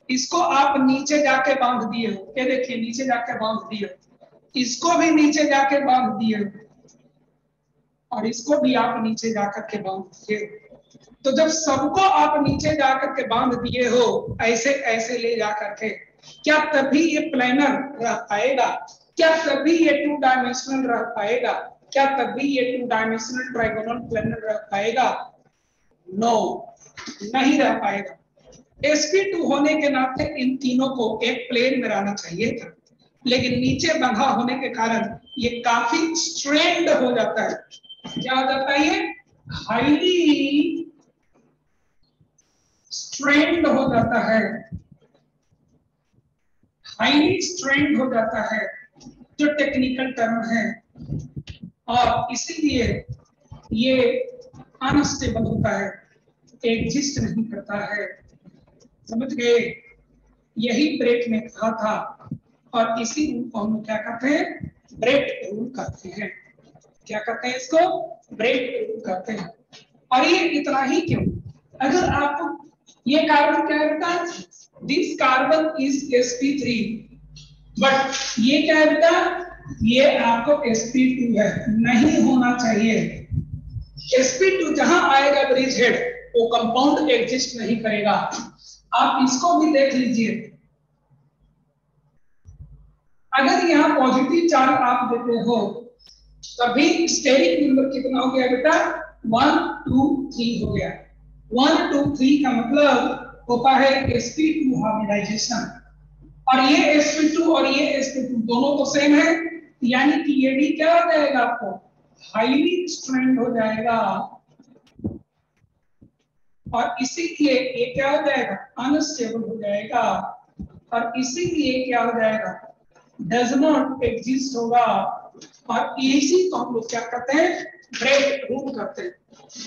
इसको आप नीचे जाके बांध दिए हो, ये देखिए नीचे जाके बांध दिए हो, इसको भी नीचे जाके बांध दिए हो, और इसको भी आप नीचे जाकर के बांध दिए। तो जब सबको आप नीचे जाकर के बांध दिए हो, ऐसे ऐसे ले जाकर के, क्या तभी ये प्लानर रह पाएगा? क्या तभी ये 2 डायमेंशनल रह पाएगा? क्या तभी ये 2 डायमेंशनल ट्राइगोनल प्लानर रह पाएगा? नो, नहीं रह पाएगा। sp2 होने के नाते इन तीनों को एक प्लेन में रहना चाहिए था, लेकिन नीचे बंधा होने के कारण ये काफी स्ट्रेन्ड हो जाता है। क्या हो जाता है? ये हाईली स्ट्रेन्ड हो जाता है, हाईली स्ट्रेन्ड हो जाता है, जो टेक्निकल टर्म है, और इसीलिए ये अनस्टेबल होता है, एग्जिस्ट नहीं करता है। समझ गए? यही ब्रेट ने कहा था, और इसी रूल को हम क्या कहते हैं? ब्रेट रूल कहते हैं। क्या कहते हैं इसको? ब्रेट रूल कहते हैं। और ये इतना ही क्यों, अगर आपको ये कार्बन क्या है बेटा? This carbon is sp3, but ये क्या है बेटा? ये आपको sp2 है, नहीं होना चाहिए। sp2 जहां आएगा ब्रिज हेड, वो कंपाउंड एग्जिस्ट नहीं करेगा। आप इसको भी देख लीजिए, अगर यहाँ पॉजिटिव चार्ज आप देते हो, तभी स्टेरिक नंबर कितना हो गया बेटा? 1 2 3 हो गया। 1 2 3 का मतलब होता है sp2 हाइब्रिडाइजेशन, और ये sp2 और ये sp2 दोनों तो सेम है, यानी कि ये भी क्या हो जाएगा? आपको हाईली स्ट्रेन्ड हो जाएगा, और इसीलिए ये क्या हो जाएगा? अनस्टेबल हो जाएगा, और इसीलिए क्या हो जाएगा? डज नॉट एग्जिस्ट होगा। और इसी को हम लोग क्या करते हैं? ब्रेट रूल करते हैं।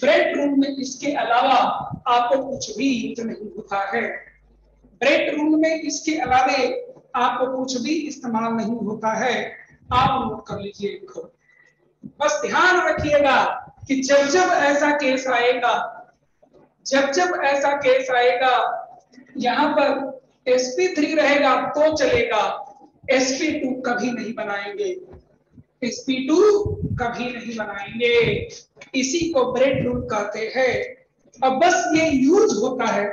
ब्रेट रूल में इसके अलावा आपको कुछ भी नहीं होता है। ब्रेट रूल में इसके अलावा आपको कुछ भी इस्तेमाल नहीं होता है। आप नोट कर लीजिए इनको, बस ध्यान रखिएगा कि जब जब ऐसा केस आएगा, जब जब ऐसा केस आएगा, यहां पर sp3 रहेगा तो चलेगा, sp2 कभी नहीं बनाएंगे, sp2 कभी नहीं बनाएंगे। इसी को ब्रेट रूल कहते हैं। अब बस ये यूज होता है,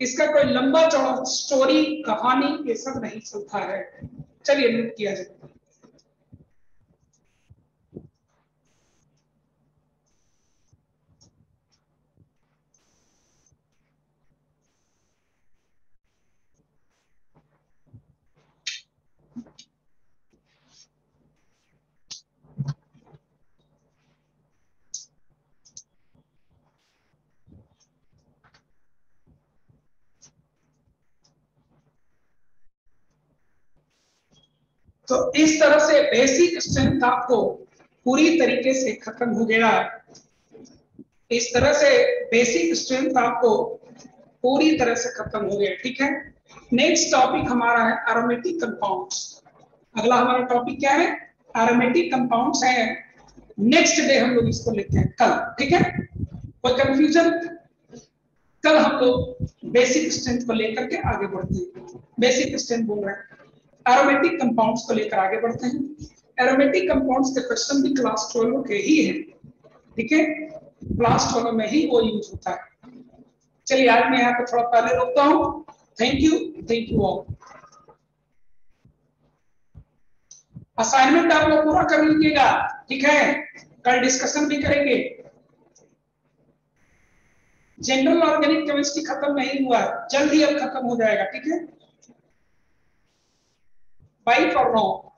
इसका कोई लंबा चौड़ा स्टोरी कहानी ये सब नहीं चलता है। चलिए नोट किया जाए। तो इस तरह से बेसिक स्ट्रेंथ आपको पूरी तरीके से खत्म हो गया। इस तरह से बेसिक स्ट्रेंथ आपको पूरी तरह से खत्म हो गया। ठीक है, नेक्स्ट टॉपिक हमारा है एरोमेटिक कंपाउंड्स। अगला हमारा टॉपिक क्या है? एरोमेटिक कंपाउंड्स है। नेक्स्ट डे हम लोग इसको लेते हैं कल। ठीक है, कोई कंफ्यूजन? कल हम लोग बेसिक स्ट्रेंथ को लेकर के आगे बढ़ते हैं। बेसिक स्ट्रेंथ बोल रहे हैं, एरोमेटिक कंपाउंड्स को लेकर आगे बढ़ते हैं। एरोमेटिक कंपाउंड्स के क्वेश्चन भी क्लास 12 के ही है। ठीक है, क्लास 12 में ही वो यूज होता है। चलिए आज मैं यहाँ पे थोड़ा पहले रोकता हूँ। Thank you all. असाइनमेंट आप लोग पूरा कर लीजिएगा। ठीक है, कल डिस्कशन भी करेंगे। जनरल ऑर्गेनिक केमिस्ट्री खत्म नहीं हुआ, जल्द ही अब खत्म हो जाएगा। ठीक है, बाय फॉर नाउ।